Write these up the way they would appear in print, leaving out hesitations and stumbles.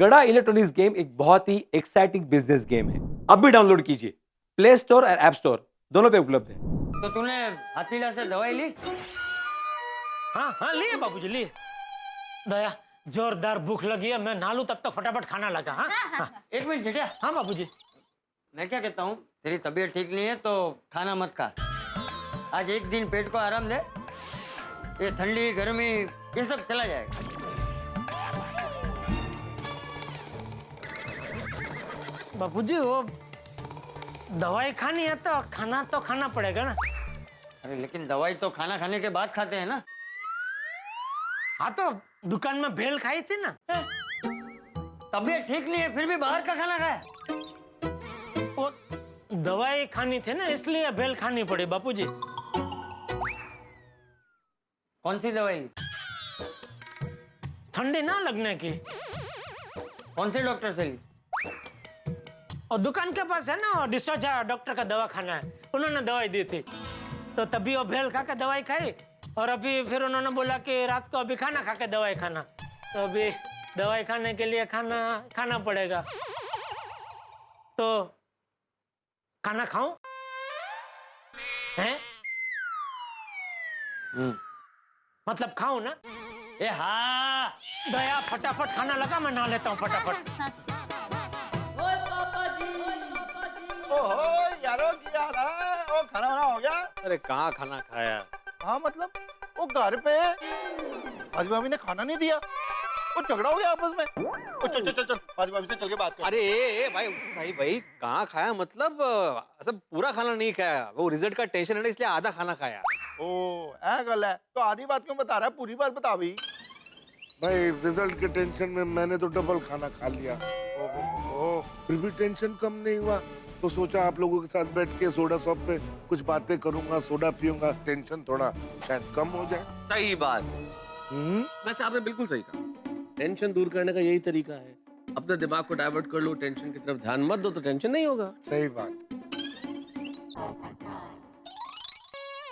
गड़ा electronics game एक बहुत ही एक्साइटिंग बिजनेस गेम है। अब भी डाउनलोड कीजिए, प्ले स्टोर और ऐप स्टोर दोनों पे उपलब्ध है। तो तूने हथीला से दवाई ली? हाँ हाँ लिए बाबूजी लिए। दया जोरदार भूख लगी है, मैं नालू तब तक फटाफट खाना लगा। हाँ हाँ एक मिनट जेठिया, हाँ बाबूजी। मैं क्या कहता हूँ, तेरी तबीयत ठीक नहीं है तो खाना मत खा। आज एक दिन पेट को आराम दे, ये ठंडी गर्मी ये सब चला जाएगा। बाबूजी वो दवाई खानी है तो खाना पड़ेगा ना। अरे लेकिन दवाई तो खाना खाने के बाद खाते हैं ना। हाँ तो दुकान में भेल खाई थी ना। तबीयत ठीक नहीं है फिर भी बाहर का खाना खाए? वो दवाई खानी थी ना इसलिए भेल खानी पड़ी बापूजी। कौन सी दवाई? ठंडी ना लगने की। कौन से डॉक्टर से ली? और दुकान के पास है ना डिस्चार्ज डॉक्टर का दवा खाना है, उन्होंने दवाई दी थी तो तभी वो भेल खा के दवाई खाई। और अभी फिर उन्होंने बोला कि रात को अभी खाना खा के दवाई खाना, तो अभी दवाई खाने के लिए खाना पड़ेगा। तो खाना खाऊं? हैं? मतलब खाऊं ना? ए हाँ, दया फटाफट खाना लगा, मैं नहा लेता हूँ फटाफट। ओहो यारो क्या हाल है? ओ खाना वाना हो गया? अरे कहाँ खाना खाया? हाँ मतलब वो घर पे भाजी भाभी ने खाना नहीं दिया, वो झगड़ा हो गया आपस में। ओ चल चल चल चल भाजी भाभी से चल के बात कर। अरे भाई सही भाई कहाँ खाया मतलब सब पूरा खाना नहीं खाया, वो रिजल्ट का टेंशन है ना इसलिए आधा खाना खाया। ओ ऐ गल है तो आधी बात क्यों बता रहा है, पूरी बात बता भी। भाई रिजल्ट के टेंशन में मैंने तो डबल खाना खा लिया। ओहो फिर भी टेंशन कम नहीं हुआ तो सोचा आप लोगों के साथ बैठ के सोडा शॉप पे कुछ बातें करूंगा, सोडा पीऊंगा, टेंशन थोड़ा शायद कम हो जाए। सही बात। वैसे आपने बिल्कुल सही कहा, टेंशन दूर करने का यही तरीका है, अपने दिमाग को डाइवर्ट कर लो, टेंशन की तरफ ध्यान मत दो तो टेंशन नहीं होगा। सही बात।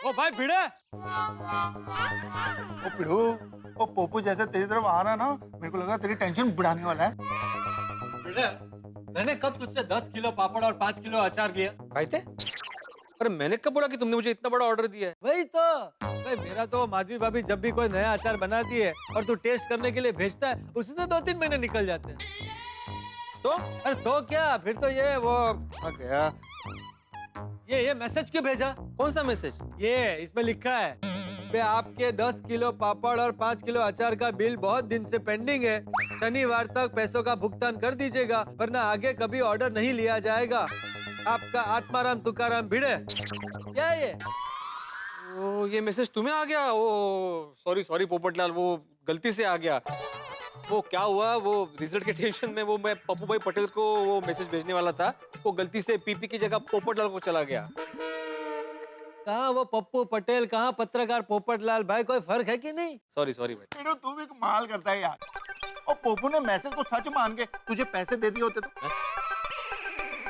ओ भाई भिड़े, ओ पिढ़ू, ओ पोपू जैसे तेरी तरफ आ रहा ना, मेरे को लगा तेरी टेंशन बढ़ाने वाला है। मैंने कब तुझसे 10 किलो पापड़ और 5 किलो अचार लिया? भाई थे? अरे मैंने कब बोला कि तुमने मुझे इतना बड़ा ऑर्डर दिया है? वही तो भाई, मेरा तो माधवी भाभी जब भी कोई नया अचार बनाती है और तू टेस्ट करने के लिए भेजता है, उसी से 2-3 महीने निकल जाते हैं। तो अरे तो क्या, फिर तो ये वो आ गया, ये मैसेज क्यों भेजा? कौन सा मैसेज? ये इसमें लिखा है बे आपके 10 किलो पापड़ और 5 किलो अचार का बिल बहुत दिन से पेंडिंग है, शनिवार तक पैसों का भुगतान कर दीजिएगा वरना आगे कभी ऑर्डर नहीं लिया जाएगा। आपका आत्माराम तुकाराम भिड़े। क्या है ये? ओ ये मैसेज तुम्हें आ गया? ओ सॉरी पोपटलाल, वो गलती से आ गया। वो क्या हुआ, वो रिजल्ट के टेंशन में वो मैं पप्पू भाई पटेल को वो मैसेज भेजने वाला था, वो गलती से पीपी की जगह पोपटलाल को चला गया। कहाँ वो पप्पू पटेल, कहाँ पत्रकार पोपटलाल, भाई कोई फर्क है कि नहीं? सॉरी भाई। पिढ़ू तू भी कमाल करता है यार। और पोपू ने मैसेज को सच मान के तुझे पैसे दे दिए होते तो।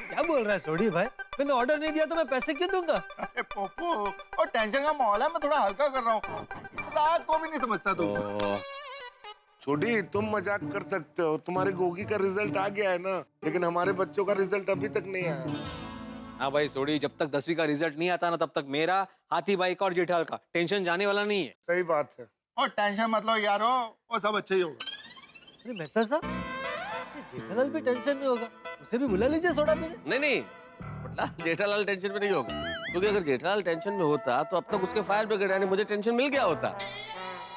क्या बोल रहा है सोढ़ी भाई, मैंने ऑर्डर नहीं दिया तो मैं पैसे क्यों दूंगा? अरे पोपू, और टेंशन का माहौल है, मैं थोड़ा हल्का कर रहा हूँ, रात को भी नहीं समझता तू। छोटी तुम मजाक कर सकते हो, तुम्हारे गोगी का रिजल्ट आ गया है ना, लेकिन हमारे बच्चों का रिजल्ट अभी तक नहीं आया। हाँ भाई सोडी, जब तक 10वीं का रिजल्ट नहीं आता ना तब तक मेरा, हाथी भाई का और जेठाल का टेंशन जाने वाला नहीं है। सही बात है। और टेंशन मतलब यारो, वो सब अच्छा ही होगा। अरे मेहता साहब, जेठालाल भी टेंशन में होगा, उसे भी बुला लीजिए सोडा पीने। नहीं जेठालाल टेंशन में नहीं होगा, क्योंकि अगर जेठालाल टेंशन में होता तो अब तक उसके फायर ब्रिगेड यानी मुझे टेंशन मिल गया होता।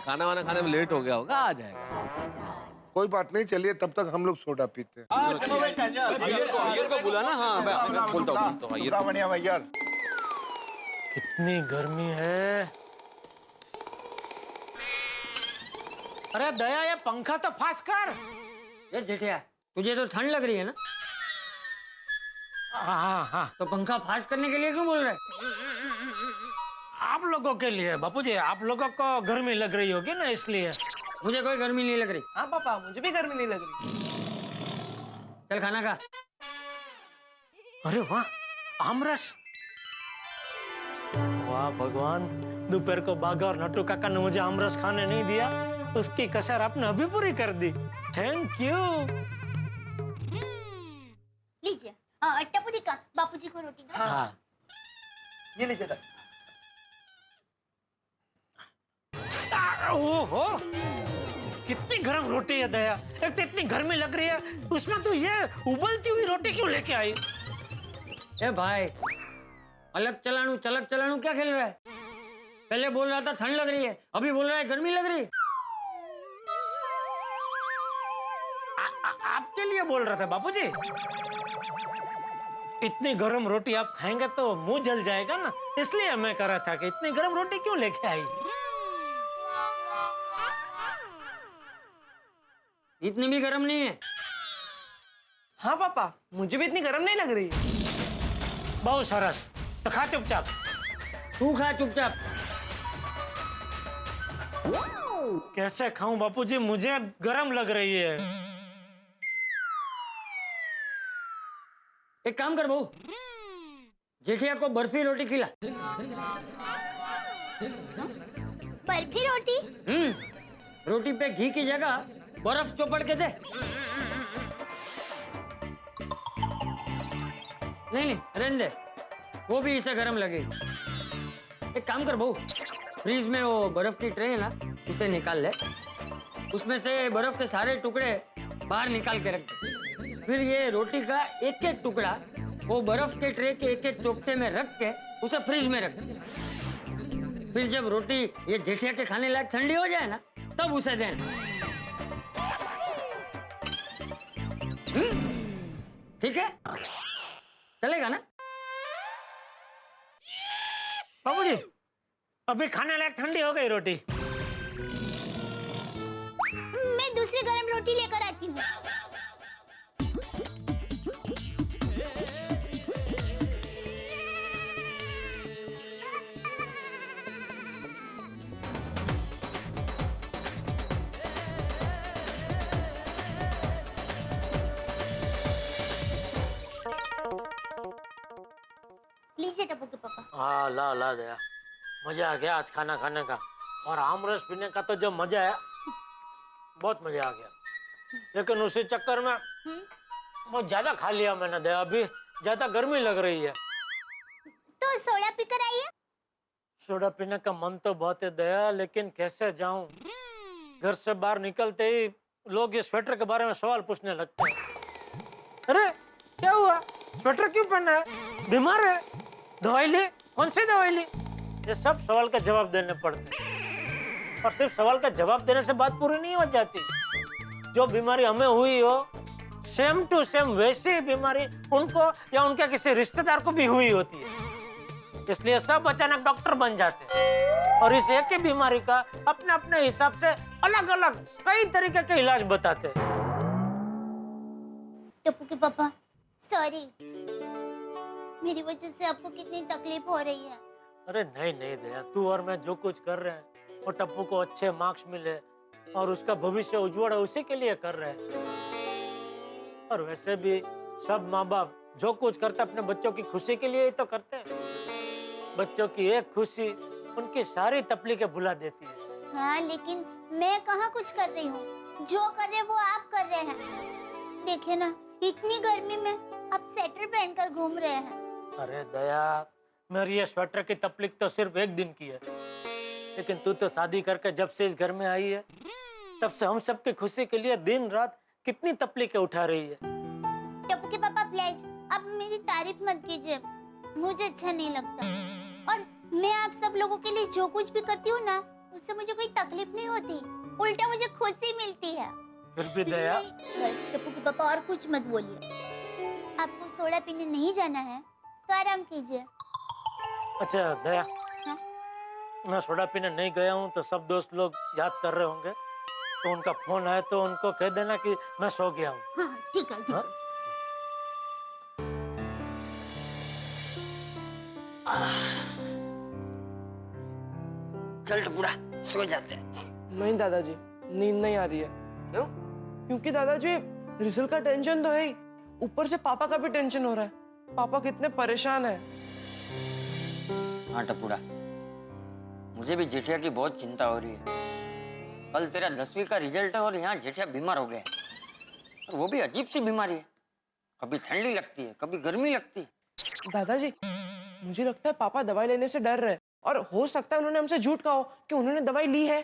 खाना वाना खाने में लेट हो गया होगा, आ जाएगा। कोई बात नहीं, चलिए तब तक हम लोग सोडा पीते हैं। चलो भाई अय्यर को बुला ना। हाँ मैं बोलता हूँ बढ़िया भाई यार। कितनी गर्मी है। अरे दया ये पंखा तो फास्ट कर। ये जेठिया, तुझे तो ठंड लग रही है ना, हाँ तो पंखा फास्ट करने के लिए क्यों बोल रहे? आप लोगों के लिए बापूजी, आप लोगों को गर्मी लग रही होगी ना इसलिए। मुझे कोई गर्मी नहीं लग रही। हाँ पापा, मुझे भी गर्मी नहीं लग रही। चल खाना खा। अरे वाह, आमरस। वाह भगवान, दोपहर को बाघा और नट्टू काका ने मुझे आमरस खाने नहीं दिया, उसकी कसर आपने अभी पूरी कर दी। Thank you. को रोटी दो। हाँ ये लीजिए दादा। ओहो कितनी गरम रोटी है दया, एक तो इतनी गर्मी लग रही है, उसमें तो ये उबलती हुई रोटी क्यों लेके आई? ए भाई, अलग चलानू चलक चलानू क्या खेल रहा है? पहले बोल रहा था ठंड लग रही है, अभी बोल रहा है गर्मी लग रही है। आपके लिए बोल रहा था बापूजी। इतनी गरम रोटी आप खाएंगे तो मुंह जल जाएगा ना, इसलिए मैं कह रहा था कि इतनी गरम रोटी क्यों लेके आई? इतनी भी गर्म नहीं है। हाँ पापा, मुझे भी इतनी गर्म नहीं लग रही है। बहुत सरस, तो खा चुपचाप। तू खा चुपचाप। कैसे खाऊं बापूजी, मुझे गरम लग रही है। एक काम कर बहू, जेठिया को बर्फी रोटी खिला। बर्फी रोटी? रोटी पे घी की जगह बर्फ चौपड़ के दे। नहीं रहने दे, वो भी इसे गर्म लगेगी। एक काम कर बहू, फ्रीज में वो बर्फ की ट्रे है ना, उसे निकाल ले। उसमें से बर्फ के सारे टुकड़े बाहर निकाल के रख दे। फिर ये रोटी का एक एक टुकड़ा वो बर्फ के ट्रे के एक एक चोपटे में रख के उसे फ्रिज में रख दे। फिर जब रोटी ये जेठिया के खाने लायक ठंडी हो जाए ना, तब उसे देना। ठीक है, चलेगा ना? बाबूजी, अभी खाने लायक ठंडी हो गई रोटी। मैं दूसरी गरम रोटी लेकर आती हूँ। लीजिए टप्पू के पापा। हाँ ला ला दया, मजा आ गया आज खाना खाने का। और आमरस पीने का तो जो मजा है, बहुत मजा आ गया। लेकिन उसी चक्कर में बहुत ज्यादा खा लिया मैंने दया, अभी ज्यादा गर्मी लग रही है। तो सोडा पीकर आइए। सोडा पीने का मन तो बहुत है दया, लेकिन कैसे जाऊं? घर से बाहर निकलते ही लोग ये स्वेटर के बारे में सवाल पूछने लगते हैं। अरे क्या हुआ, स्वेटर क्यों पहना है, बीमार है, दवाई ले, कौन सी दवाई ली? ये सब सवाल का जवाब देने पड़ते हैं। और सिर्फ सवाल का जवाब देने से बात पूरी नहीं हो जाती। जो बीमारी हमें हुई हो, सेम टू सेम वैसी ही बीमारी उनको या उनके किसी रिश्तेदार को भी हुई होती है। इसलिए सब अचानक डॉक्टर बन जाते हैं और इस एक ही बीमारी का अपने अपने हिसाब से अलग अलग कई तरीके के इलाज बताते हैं। टप्पू के पापा, सॉरी, मेरी वजह से आपको कितनी तकलीफ हो रही है। अरे नहीं नहीं दया, तू और मैं जो कुछ कर रहे हैं वो टप्पू को अच्छे मार्क्स मिले और उसका भविष्य उज्जवल है, उसी के लिए कर रहे हैं। और वैसे भी सब माँ बाप जो कुछ करते अपने बच्चों की खुशी के लिए ही तो करते हैं। बच्चों की एक खुशी उनकी सारी तकलीफें भुला देती है। हाँ, लेकिन मैं कहाँ कुछ कर रही हूँ, जो कर रहे हैं वो आप कर रहे हैं। देखिए ना, इतनी गर्मी में आप स्वेटर पहनकर घूम रहे हैं। अरे दया, मेरी ये स्वेटर की तकलीफ तो सिर्फ एक दिन की है, लेकिन तू तो शादी करके जब से इस घर में आई है, तब से हम सबकी खुशी के लिए दिन रात कितनी तकलीफें उठा रही है। टप्पू के पापा प्लीज, अब मेरी तारीफ मत कीजिए, मुझे अच्छा नहीं लगता। और मैं आप सब लोगों के लिए जो कुछ भी करती हूँ ना, उससे मुझे कोई तकलीफ नहीं होती, उल्टा मुझे खुशी मिलती है। फिर भी दया, बस टप्पू के पापा और कुछ मत बोलिए। आपको सोडा पीने नहीं जाना है तो आराम कीजिए। अच्छा दया, हाँ? मैं सोडा पीने नहीं गया हूँ तो सब दोस्त लोग याद कर रहे होंगे, तो उनका फोन आए तो उनको कह देना कि मैं सो गया हूँ। हाँ, ठीक है, ठीक है। चल टुकड़ा, सो जाते हैं। नहीं दादाजी, नींद नहीं आ रही है। क्यों? क्योंकि दादाजी रिजल्ट का टेंशन तो है ही, ऊपर से पापा का भी टेंशन हो रहा है। पापा कितने परेशान है। हाँ टपुड़ा, मुझे भी जेठिया की बहुत चिंता हो रही है। कल तेरा 10वीं का रिजल्ट है और यहाँ जेठिया बीमार हो गया है। और वो भी अजीब सी बीमारी है, कभी ठंडी लगती है, कभी गर्मी लगती है। दादाजी, मुझे लगता है पापा दवाई लेने से डर रहे, और हो सकता है उन्होंने हमसे झूठ कहा हो कि उन्होंने दवाई ली है।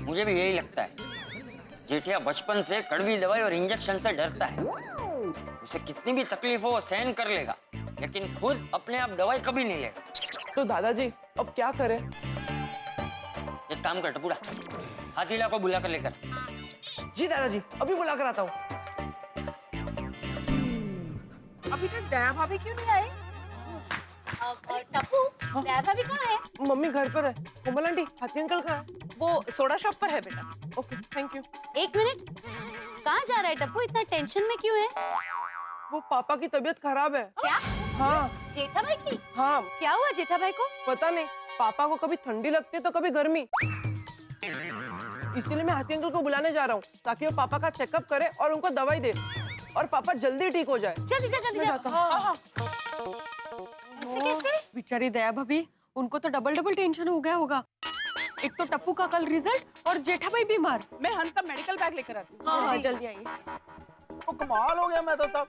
मुझे भी यही लगता है। जेठिया बचपन से कड़वी दवाई और इंजेक्शन से डरता है। उसे कितनी भी तकलीफ हो वो सहन कर लेगा, लेकिन खुद अपने आप दवाई कभी नहीं लेगा। तो दादाजी अब क्या करें? एक काम कर टपुड़ा, हाथीला को बुला कर लेकर आ। जी दादाजी, अभी बुला कर आता हूँ। अभी तक दया भाभी क्यों नहीं आई? टप्पू, दया भाभी कहाँ है? मम्मी घर पर है। कोमल आंटी, हाथी अंकल कहाँ है? वो सोडा शॉप पर है बेटा। Okay, thank you. एक मिनट, कहाँ जा रहा है टप्पू? इतना टेंशन में क्यों है? वो पापा की तबीयत खराब है। क्या? हाँ जेठा भाई की? हाँ, क्या हुआ जेठा भाई को? पता नहीं, पापा को कभी ठंडी लगती है तो कभी गर्मी। इसलिए मैं हाथी अंकल को बुलाने जा रहा हूँ ताकि वो पापा का चेकअप करे और उनको दवाई दे, और पापा जल्दी ठीक हो जाए। जल्दी जा, जल्दी मैं जा। जाता हूँ। ऐसे कैसे? बेचारी दया भाभी, उनको तो डबल टेंशन हो गया होगा। एक तो टप्पू का कल रिजल्ट और जेठा भाई बीमार। मैं हंस का मेडिकल बैग लेकर आती हूँ। हाँ, जल्दी आइए। वो कमाल हो गया। मैं तो सब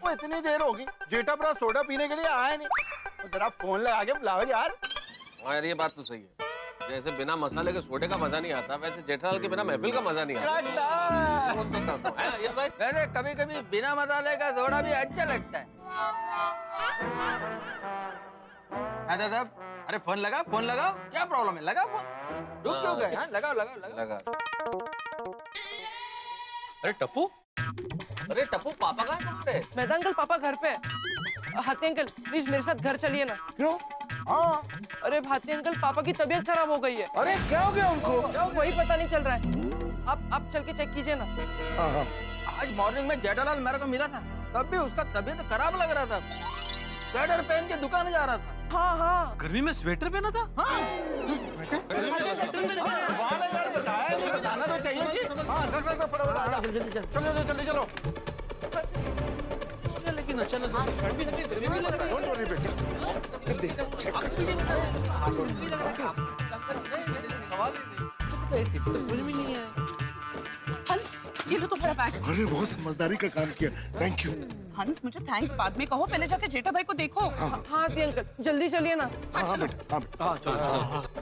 वो इतनी देर होगी, जेठा भरा सोडा पीने के लिए आया नहीं। तो जरा फोन लगा के बुलाओ यार। हाँ यार, ये बात तो सही है। जैसे बिना मसाले के सोडे का मजा नहीं आता, वैसे जेठालाल के बिना महफिल का मजा नहीं आता। वो तो करता हूँ। हाँ, ये भाई वैसे कभी कभी बिना मसाले का सोडा भी अच्छा लगता है। दादा, अरे फोन लगाओ, क्या प्रॉब्लम है? लगाओ फोन। रुक क्यों गए? हाँ, लगाओ। लगा। अरे टप्पू पापा कहाँ है तुम्हारे? मेहता अंकल, पापा घर पे है। हाथी अंकल, प्लीज मेरे साथ घर चलिए ना। क्यों? हाँ, अरे हाथी अंकल, पापा की तबीयत खराब हो गई है। अरे क्या हो गया उनको? वही पता नहीं चल रहा है। आप चल के चेक कीजिए ना। हाँ हाँ, आज मॉर्निंग में जेठालाल मेरे को मिला था, तब भी उसका तबीयत खराब लग रहा था। स्वेटर पहन के दुकान जा रहा था। हाँ हाँ, गर्मी में स्वेटर पहना था? बताना तो चाहिए जी। हाँ, चलो। लेकिन अचानक गर्मी लग रही है। डोंट वरी बेटा, देख चेक कर। समझ में नहीं आया। हंस, ये लो तुम्हारा बैग। अरे बहुत समझदारी का काम किया, थैंक यू। हंस, मुझे थैंक्स बाद में कहो, पहले जाके जेठा भाई को देखो। हाँ हाथी अंकल, जल्दी चलिए ना। हाँ हाँ बेटा,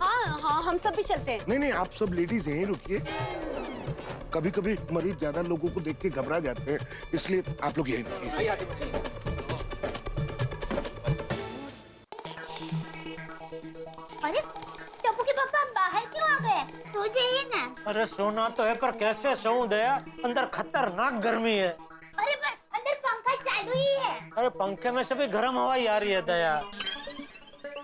हाँ हाँ, हम सब भी चलते हैं। नहीं, आप सब लेडीज यहीं रुकिए। कभी कभी मरीज ज्यादा लोगों को देख के घबरा जाते हैं, इसलिए आप लोग यहीं रुकिए। अरे टप्पू के पापा बाहर क्यों आ गए? सो जाइए ना। अरे सोना तो है, पर कैसे सोऊं दया? अंदर खतरनाक गर्मी है। अरे पर अंदर पंखा चालू ही है। अरे पंखे में से भी गर्म हवा ही आ रही है दया।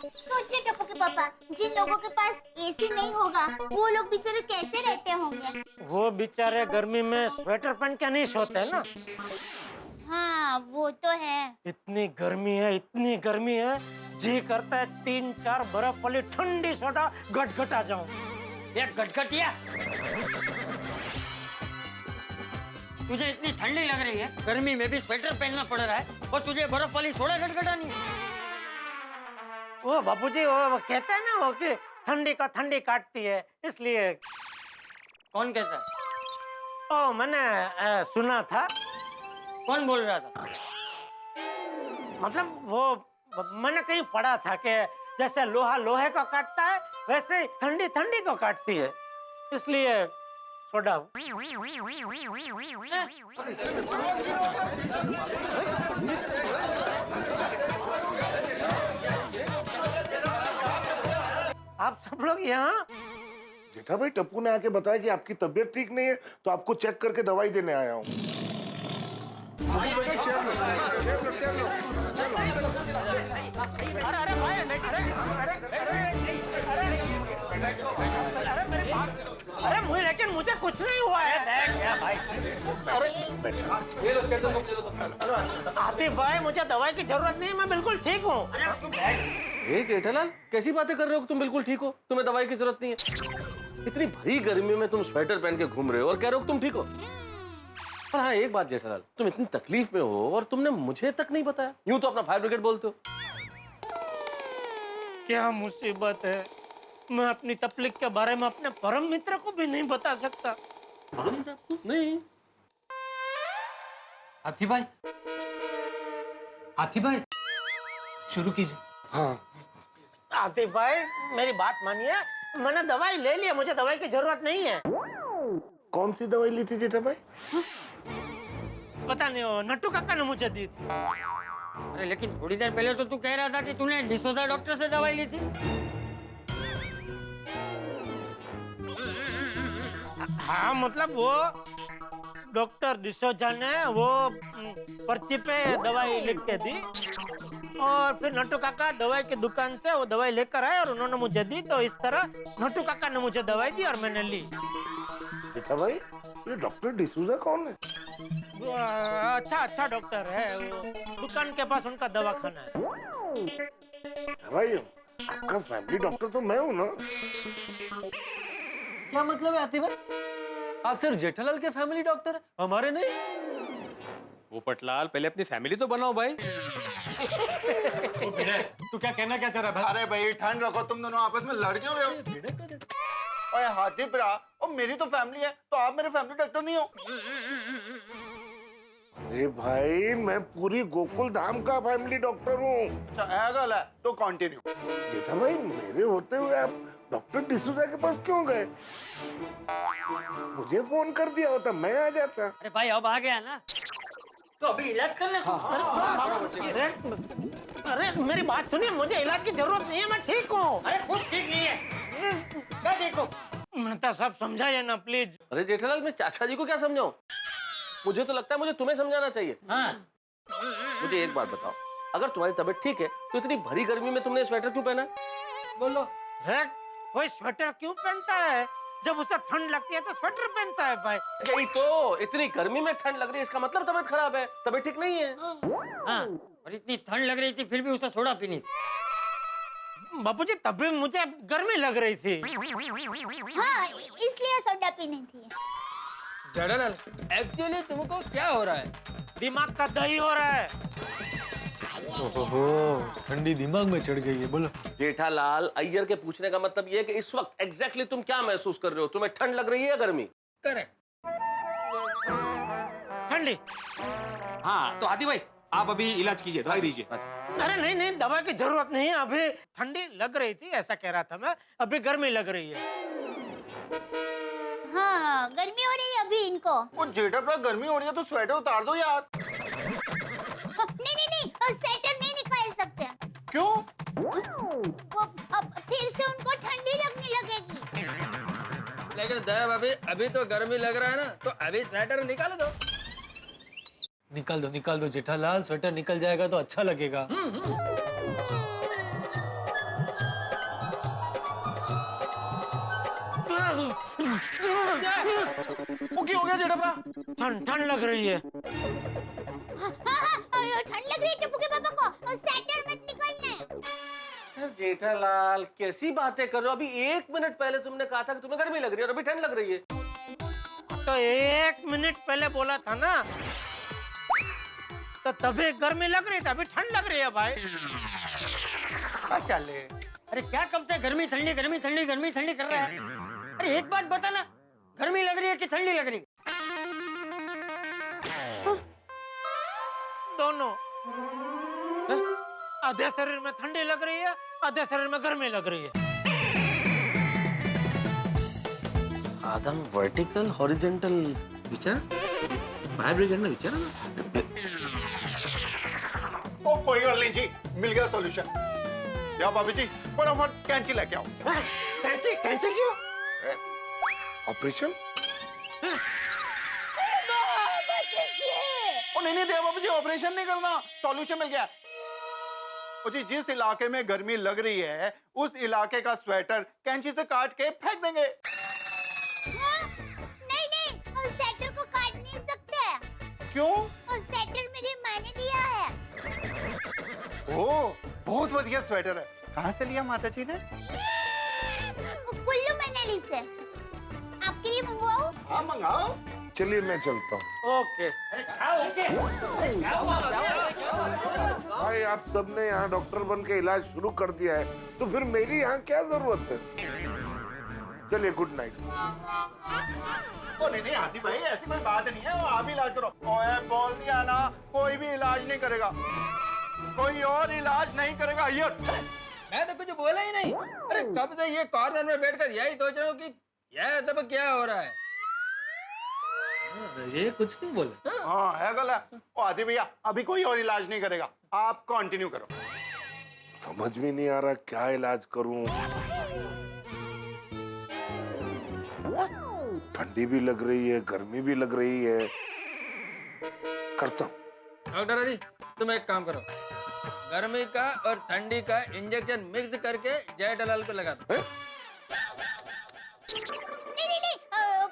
सोचिए टप्पू के पापा, जिन लोगों के पास एसी नहीं होगा वो लोग बेचारे कैसे रहते होंगे? वो बेचारे गर्मी में स्वेटर पहन के नहीं सोते ना। हाँ, वो तो है। इतनी गर्मी है, जी करता है 3-4 बर्फ वाली ठंडी सोडा गटगटा जाऊं। ये गटगटिया, तुझे इतनी ठंडी लग रही है, गर्मी में भी स्वेटर पहनना पड़ रहा है, और तुझे बर्फ वाली सोडा गटगटानी है। वो बापूजी, वो कहते हैं ना वो कि ठंडी का ठंडी काटती है, इसलिए। कौन कहता है? ओ मैंने सुना था। कौन बोल रहा था? मतलब वो मैंने कहीं पढ़ा था कि जैसे लोहा लोहे को काटता है, वैसे ही ठंडी ठंडी को काटती है, इसलिए सोडा। आप सब लोग यहाँ? जेठा भाई, टप्पू ने आके बताया कि आपकी तबीयत ठीक नहीं है, तो आपको चेक करके दवाई देने आया हूँ। चेयर लो। अरे मुझे, लेकिन मुझे कुछ नहीं हुआ है। आतिफ भाई, मुझे दवाई की जरूरत नहीं है, मैं बिल्कुल ठीक हूँ। ये जेठालाल, कैसी बातें कर रहे हो? तुम बिल्कुल ठीक हो, तुम्हें दवाई की जरूरत नहीं है। इतनी भरी गर्मी में तुम स्वेटर पहन के घूम रहे हो और कह रहे हो तुम ठीक हो। पर हाँ, एक बात जेठालाल, तुम इतनी तकलीफ में हो और तुमने मुझे तक नहीं बताया। यूं तो अपना फायर ब्रिगेड बोलते हो। क्या मुसीबत है, मैं अपनी तकलीफ के बारे में अपने परम मित्र को भी नहीं बता सकता। नहीं, हाथी भाई शुरू कीजिए। हाँ आतिफ भाई मेरी बात मानिए, मैंने दवाई ले ली है, मुझे दवाई की जरूरत नहीं है। कौन सी दवाई ली थी जेठा भाई? पता नहीं, वो नट्टू काका ने मुझे दी थी। अरे लेकिन थोड़ी देर पहले तो तू कह रहा था कि तूने डिसोजा डॉक्टर से दवाई ली थी। हाँ मतलब वो डॉक्टर डिसोजा ने वो पर्ची पे दवाई लिख के दी और फिर नट्टू काका दवाई की दुकान से वो दवाई लेकर आए और उन्होंने मुझे दी, तो इस तरह नट्टू काका ने मुझे दवाई दी और मैंने ली। जेठा भाई ये डॉक्टर डिसूजा कौन है? वो, अच्छा डॉक्टर है, वो दुकान के पास उनका दवाखाना है। भाई आपका फैमिली डॉक्टर तो मैं हूँ ना। क्या मतलब है आतिफ भाई? आप सिर्फ जेठालाल के फैमिली डॉक्टर, हमारे नहीं? पोपटलाल पहले अपनी फैमिली तो बनाओ भाई। तू क्या कहना क्या चाह रहा है भाई? अरे भाई ठंड रखो, तुम दोनों आपस में लड़ क्यों रहे हो? ओए हाथी भरा, और मेरी तो फैमिली है, तो आप मेरे फैमिली डॉक्टर नहीं हो? अरे भाई मैं पूरी गोकुल धाम का फैमिली डॉक्टर हूँ। अच्छा ऐ गल है, तो कंटिन्यू। जेठा भाई मेरे होते हुए आप डॉक्टर डिसूजा के पास क्यों गए? मुझे फोन कर दिया होता मैं आ जाता। अरे भाई अब आ गया ना, तो अभी इलाज कर ले। अरे मेरी बात सुनिए, मुझे इलाज की जरूरत नहीं है, मैं ठीक हूँ। अरे कुछ ठीक नहीं है, क्या ठीक हो? मेहता साहब समझाइए ना प्लीज। अरे जेठालाल मैं चाचा जी को क्या समझाऊं? मुझे तो लगता है मुझे तुम्हें समझाना चाहिए। हाँ। मुझे एक बात बताओ, अगर तुम्हारी तबीयत ठीक है तो इतनी भरी गर्मी में तुमने स्वेटर क्यों पहना है? बोलो। है कोई स्वेटर क्यों पहनता है? जब उसे ठंड लगती है तो स्वेटर पहनता है भाई। यही तो, इतनी गर्मी में ठंड लग रही है इसका मतलब तबीयत खराब है, तबीयत ठीक नहीं है। हाँ, और इतनी ठंड लग रही थी फिर भी उसे सोडा पीनी थी। बापूजी तभी मुझे गर्मी लग रही थी। हाँ इसलिए सोडा पीनी थी। जेठालाल एक्चुअली तुमको क्या हो रहा है? दिमाग का दही हो रहा है। ओहो ठंडी दिमाग में चढ़ गई है। बोलो। जेठालाल अय्यर के पूछने का मतलब ये है कि इस वक्त एग्जैक्टली तुम क्या महसूस कर रहे हो? तुम्हें ठंड लग रही है या गर्मी? करेक्ट। ठंडी। हाँ तो हाथी भाई आप अभी इलाज कीजिए, दवाई दीजिए। अरे नहीं दवा की जरूरत नहीं है, अभी ठंडी लग रही थी ऐसा कह रहा था मैं, अभी गर्मी लग रही है। हाँ गर्मी हो रही है अभी इनको। वो जेठा भरा गर्मी हो रही है तो स्वेटर उतार दो यार। नहीं स्वेटर नहीं निकाल सकते। क्यों? वो अब फिर से उनको ठंडी लगने लगेगी। लेकिन दया भाभी अभी तो गर्मी लग रहा है ना, तो अभी स्वेटर निकाल दो। निकाल दो जेठालाल, स्वेटर निकल जाएगा तो अच्छा लगेगा। वो क्या हो गया जेठा भरा? ठंड लग रही है। हाँ, और ठंड लग रही है टप्पू के पापा को, और स्वेटर मत निकालना। जेठालाल कैसी बातें कर रहे हो? अभी 1 मिनट पहले तुमने कहा था कि तुम्हें गर्मी लग रही है और अभी ठंड लग रही है। तो 1 मिनट पहले बोला था ना, तो तभी गर्मी लग रही थी, अभी ठंड लग रही है भाई। क्या चले? अरे क्या कब से गर्मी ठंडी कर रहा है? अरे एक बात बता ना, गर्मी लग रही है कि ठंडी लग रही है? दोनों। आधे शरीर में ठंडी लग रही है, आधे शरीर में गर्मी लग रही है। आदम वर्टिकल हॉरिजॉन्टल विचार फायर ब्रिगेड ने विचारा ना। ओ कोई गल नहीं जी, मिल गया सॉल्यूशन। या भाभी जी फटाफट कैंची लेके आओ। कैंची क्यों? ऑपरेशन? ओ नहीं दया भाभी जी ऑपरेशन नहीं करना, सॉल्यूशन मिल गया। ओ जी जिस इलाके में गर्मी लग रही है उस इलाके का स्वेटर कैंची से काट के फेंक देंगे। नहीं उस स्वेटर को काट नहीं सकते। क्यों? उस स्वेटर मेरी माँ ने दिया है। ओह बहुत बढ़िया स्वेटर है, कहाँ से लिया माता जी ने? कुल्लू मनाली से। आपके लिए मंगवाऊं? हाँ मंगाओ। चलिए मैं चलता हूँ। ओके। भाई आप सबने यहाँ डॉक्टर बन के इलाज शुरू कर दिया है तो फिर मेरी यहाँ क्या जरूरत है? चलिए गुड नाइट। ओ नहीं नहीं हाथी भाई, ऐसी कोई बात नहीं है, वो आप ही इलाज करो। ओए बोल दिया ना, कोई भी इलाज नहीं करेगा, कोई और इलाज नहीं करेगा। ये मैं तो कुछ बोला ही नहीं। अरे कब से ये कॉर्नर में बैठकर यही सोच रहा हूँ कि यह सब क्या हो रहा है। ये कुछ नहीं बोला। हाँ है गलत। ओ हाथी भैया, अभी कोई और इलाज नहीं करेगा, आप कंटिन्यू करो। समझ में नहीं आ रहा क्या इलाज करूं। ठंडी भी लग रही है, गर्मी भी लग रही है। करता हूं। डॉक्टर अजी, तुम एक काम करो, गर्मी का और ठंडी का इंजेक्शन मिक्स करके जेठालाल को लगा दो। नहीं,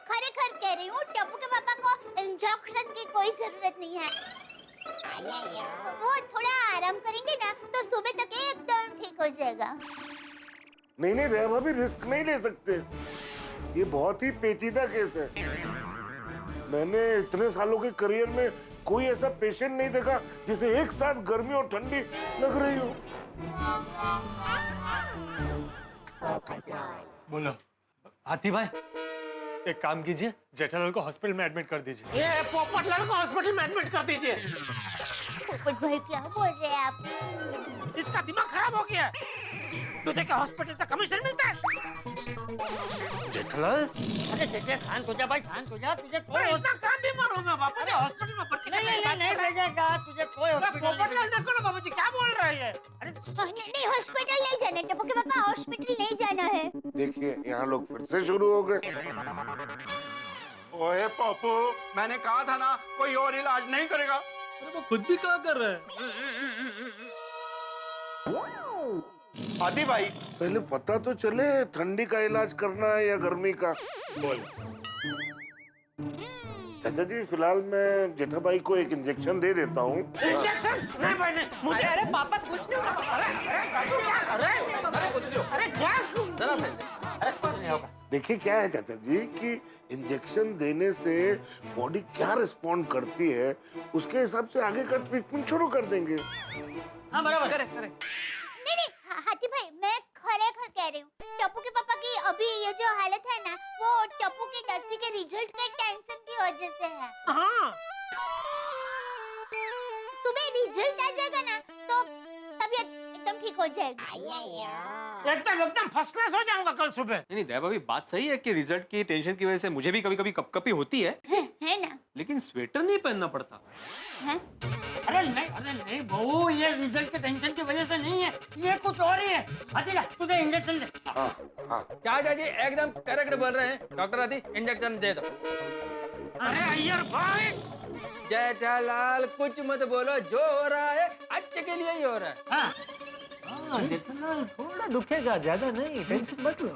खरेखर कह रही हूँ, टप्पू के पापा को इंजेक्शन की कोई जरूरत नहीं है। वो थोड़ा आराम करेंगे ना तो सुबह तक एकदम ठीक हो जाएगा। नहीं नहीं रेवा भी रिस्क नहीं ले सकते, ये बहुत ही पेचीदा केस है। मैंने इतने सालों के करियर में कोई ऐसा पेशेंट नहीं देखा जिसे एक साथ गर्मी और ठंडी लग रही हो। बोलो हाथी भाई, एक काम कीजिए, जेठालाल को हॉस्पिटल में एडमिट कर दीजिए। ये पोपटलाल को हॉस्पिटल में एडमिट कर दीजिए। पोपट भाई क्या बोल रहे हैं आप? इसका दिमाग खराब हो गया। तुझे क्या हॉस्पिटल से कमीशन मिलता है? जेठालाल, अरे जेठे शांत हो जा भाई, शांत हो जा। तुझे कोई इतना काम भी मारो मैं बापू जी, हॉस्पिटल में भर्ती नहीं भेजेगा, तुझे कोई हॉस्पिटल पोपटलाल देखो ना बाबू जी क्या बोल रहे हैं। नहीं, हॉस्पिटल नहीं जाना, टप्पू के पापा हॉस्पिटल नहीं जाना है। देखिए यहाँ लोग फिर से शुरू हो गए। ओए पप्पू, मैंने कहा था ना कोई और इलाज नहीं करेगा। अरे वो खुद भी क्या कर रहे हैं। हाथी भाई, पहले पता तो चले ठंडी का इलाज करना है या गर्मी का। चाचा जी फिलहाल मैं जेठा भाई को एक इंजेक्शन दे देता हूँ। इंजेक्शन? नहीं भाई नहीं, मुझे अरे पापा कुछ नहीं होगा। अरे क्या जरा से देखिए क्या है चाचा जी कि इंजेक्शन देने से बॉडी क्या रिस्पॉन्ड करती है उसके हिसाब से आगे का ट्रीटमेंट शुरू कर देंगे। हाँ बराबर। नहीं, हाथी भाई मैं खरेखर कह रही हूँ, टप्पू के पापा की अभी ये जो हालत है ना, वो टप्पू के 10वीं के रिजल्ट के टेंशन की वजह से है। हाँ सुबह रिजल्ट आ जाएगा ना तो तबीयत एकदम ठीक हो जाएगी। एकदम फर्स्ट क्लास हो जाऊंगा कल सुबह। नहीं दया भाभी, बात सही है कि रिजल्ट की टेंशन की वजह से मुझे भी कभी कभी कपकपी होती है, है ना? लेकिन स्वेटर नहीं पहनना पड़ता। है? अरे नहीं बहू, ये रिजल्ट के टेंशन की वजह से नहीं है, ये कुछ और ही है। हाथी तुझे इंजेक्शन दे। चाचा जी एकदम करेक्ट बोल रहे हैं। डॉक्टर आदि इंजेक्शन दे दो। अरे अय्यर भाई, जेठालाल कुछ मत बोलो, जो हो रहा है अच्छे के लिए ही हो रहा है। हाँ जेठालाल थोड़ा दुखेगा, ज्यादा नहीं, टेंशन मत लो।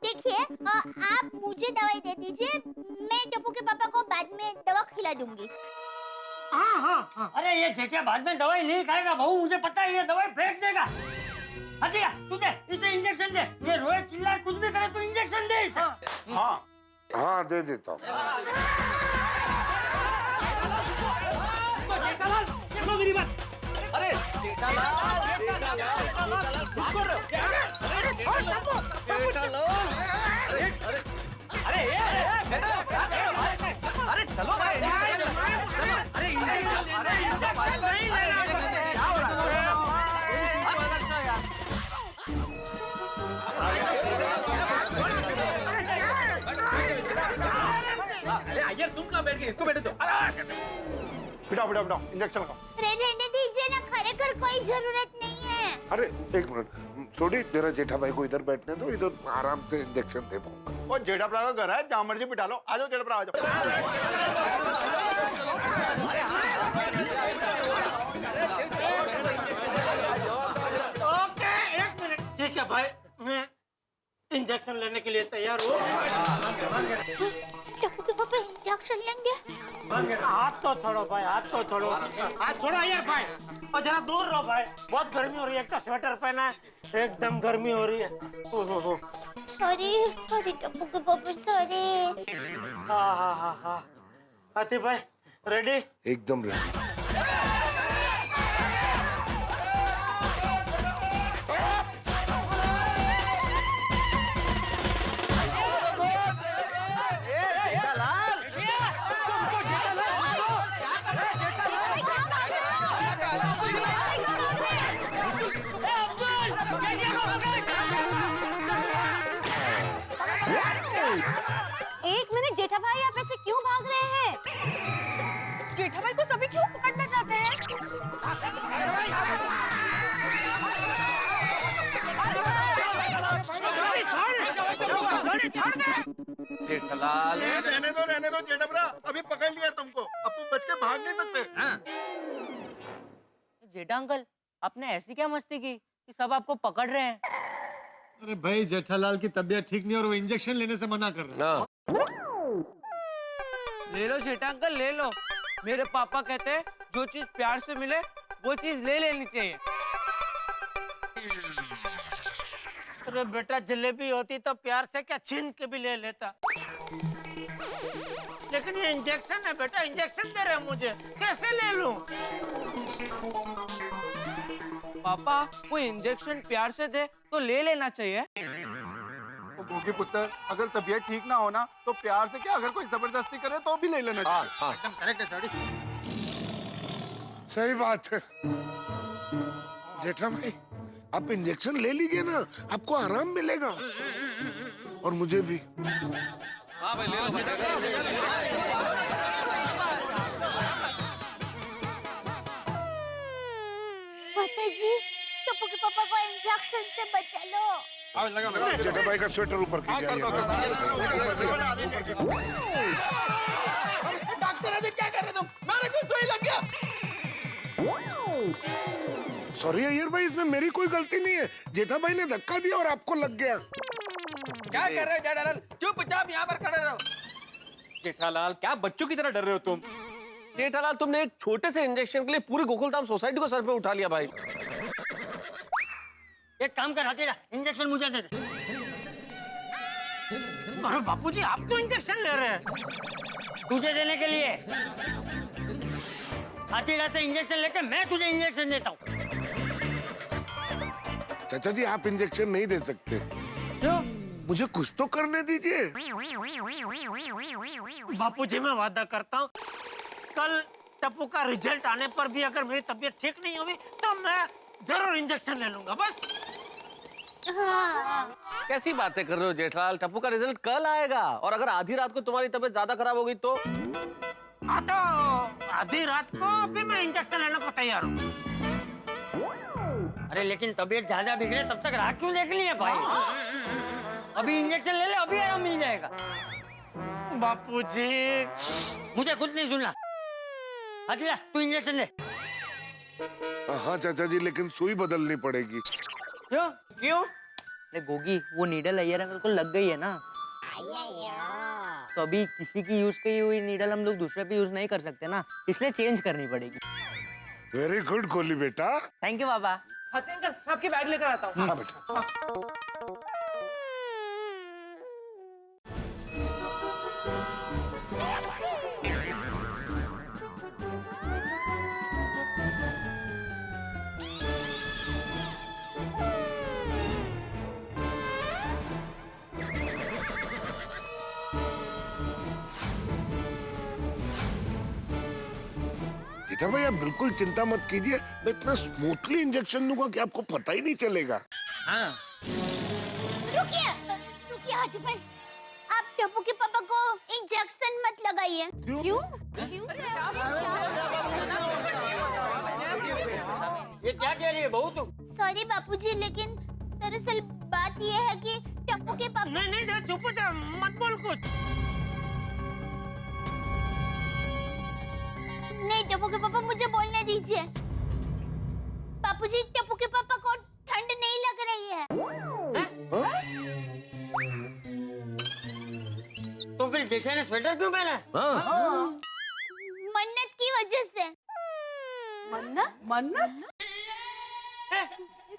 देखिए आप मुझे दवाई दे दीजिए, मैं टप्पू के पापा को बाद में दवा खिला दूंगी। हाँ। अरे ये जेठिया बाद में दवाई नहीं खाएगा बहू, मुझे पता है, ये दवाई फेंक देगा। हटिया, तू दे इसे इंजेक्शन दे। ये रोए चिल्लाए कुछ भी करे तो इंजेक्शन दे इसे। हाँ दे देता हूँ। मेरी बात। अरे अरे चलो भाई, अरे अय्यर तुम कहाँ बैठ गए? इसको बैठे दो। बिठाओ इंजेक्शन का। रहने दीजिए ना, खरेखर कोई जरूरत नहीं है। अरे एक मिनट छोड़ी, मेरा जेठा भाई को इधर बैठने दो, इधर आराम से इंजेक्शन दे पाऊंगा। वो जेठा भरा का घर है, जहाँ मर्जी बिठा लो। आ जाओ जेठा भरा, आ जाओ। ओके, एक मिनट। ठीक है भाई, मैं इंजेक्शन लेने के लिए तैयार हूँ। टप्पू के पापा इंजेक्शन लेंगे? हाथ तो छोड़ो भाई, हाथ तो छोड़ो, हाथ छोड़ो यार भाई, और जरा दूर रहो भाई। बहुत गर्मी हो रही है, एक तो स्वेटर पहना है, एकदम गर्मी हो रही है। ओहो, सॉरी टप्पू के पापा, सॉरी। हाँ। हाथी भाई रेडी? एकदम रेडी। एक मिनट जेठा भाई, आप ऐसे क्यों भाग रहे हैं? जेठा भाई को सभी क्यों पकड़ना चाहते हैं? जेठालाल रहने दो जेठबरा, अभी पकड़ लिया तुमको, अब तुम बच के भाग नहीं सकते। जेठा अंकल, आपने ऐसी क्या मस्ती की कि सब आपको पकड़ रहे हैं? अरे भाई जेठालाल की तबीयत ठीक नहीं और वो इंजेक्शन लेने से मना कर रहे हैं। हाँ ले लो जेठा अंकल, ले लो। मेरे पापा कहते हैं जो चीज प्यार से मिले वो चीज ले लेनी चाहिए। अरे बेटा, जलेबी होती तो प्यार से क्या छीन के भी ले लेता। लेकिन ये इंजेक्शन है बेटा, इंजेक्शन दे रहे हैं मुझे, कैसे ले लूं? पापा, वो इंजेक्शन प्यार से दे तो ले लेना चाहिए। तो भूखी पुत्र, अगर तबीयत ठीक ना हो ना तो प्यार से क्या, अगर कोई जबरदस्ती करे तो भी ले लेना चाहिए। एकदम करेक्ट है साड़ी। सही बात है जेठा भाई, आप इंजेक्शन ले लीजिए ना, आपको आराम मिलेगा और मुझे भी। हाँ भाई, ले लो बेटा। माताजी, टप्पू के पापा को इंजेक्शन से बचा लो। जेठा भाई का स्वेटर ऊपर कीजिए। डॉक्टर क्या कर रहे तुम? मेरे को सुई लग गया। सॉरी अय्यर भाई, इसमें मेरी कोई गलती नहीं है, जेठा भाई ने धक्का दिया और आपको लग गया। क्या कर रहे हो जेठालाल? चुपचाप यहाँ पर खड़े रहो। जेठालाल, क्या बच्चों की तरह डर रहे हो तुम? जेठालाल, तुमने एक छोटे से इंजेक्शन के लिए पूरी गोकुलधाम सोसाइटी को सर पे उठा लिया भाई। एक काम कर हथेड़ा, इंजेक्शन मुझे दे दे। अरे बापूजी, आप क्यों इंजेक्शन ले रहे हैं? तुझे देने के लिए। हथेड़ा से इंजेक्शन लेके मैं तुझे इंजेक्शन देता हूँ। चाचा जी, आप इंजेक्शन नहीं दे सकते। क्यों? मुझे कुछ तो करने दीजिए। बापूजी, मैं वादा करता हूँ, कल टप्पू का रिजल्ट आने पर भी अगर मेरी तबीयत ठीक नहीं हुई तो मैं जरूर इंजेक्शन ले लूंगा। बस। हाँ। कैसी बातें कर रहे हो जेठालाल? टप्पू का रिजल्ट कल आएगा और अगर आधी रात को तुम्हारी तबीयत ज्यादा खराब हो गई तो? हाँ, तो आधी रात को भी मैं इंजेक्शन लेने को तैयार हूँ। अरे लेकिन तबीयत ज्यादा बिगड़े तब तक रात क्यों देख ली है भाई? अभी इंजेक्शन ले ले, अभी आराम मिल जाएगा। बापूजी, मुझे कुछ नहीं सुनना। हथेड़ा, तू इंजेक्शन ले। हाँ चाचा जी, लेकिन सुई बदलनी पड़ेगी। क्यों? क्यों? अरे गोगी, वो नीडल अय्यर अंकल को लग गई है ना, तो अभी किसी की यूज की हुई नीडल हम लोग दूसरे पे यूज नहीं कर सकते ना, इसलिए चेंज करनी पड़ेगी। वेरी गुड कोहली बेटा। थैंक यू बाबा। हाथी अंकल, मैं आपकी बैग लेकर आता हूँ। हाँ बेटा। जेठा भाई, आप बिल्कुल चिंता मत कीजिए, मैं इतना स्मूथली इंजेक्शन दूंगा कि आपको पता ही नहीं चलेगा। हाँ रुकिए, रुकिए हाथी भाई, आप टप्पू के पापा को इंजेक्शन मत लगाइए। क्यों? क्यों? ये क्या कह रही है बहू तू? सॉरी बापूजी, लेकिन दरअसल बात ये है कि टप्पू के पापा। नहीं नहीं, चुप हो जा, मत बोल कुछ। नहीं टप्पू के पापा, मुझे बोलने दीजिए। बापूजी, टप्पू के पापा को ठंड नहीं लग रही है। तो फिर जेठा ने स्वेटर क्यों पहना है? मन्नत की वजह से। मन्नत? मन्नत?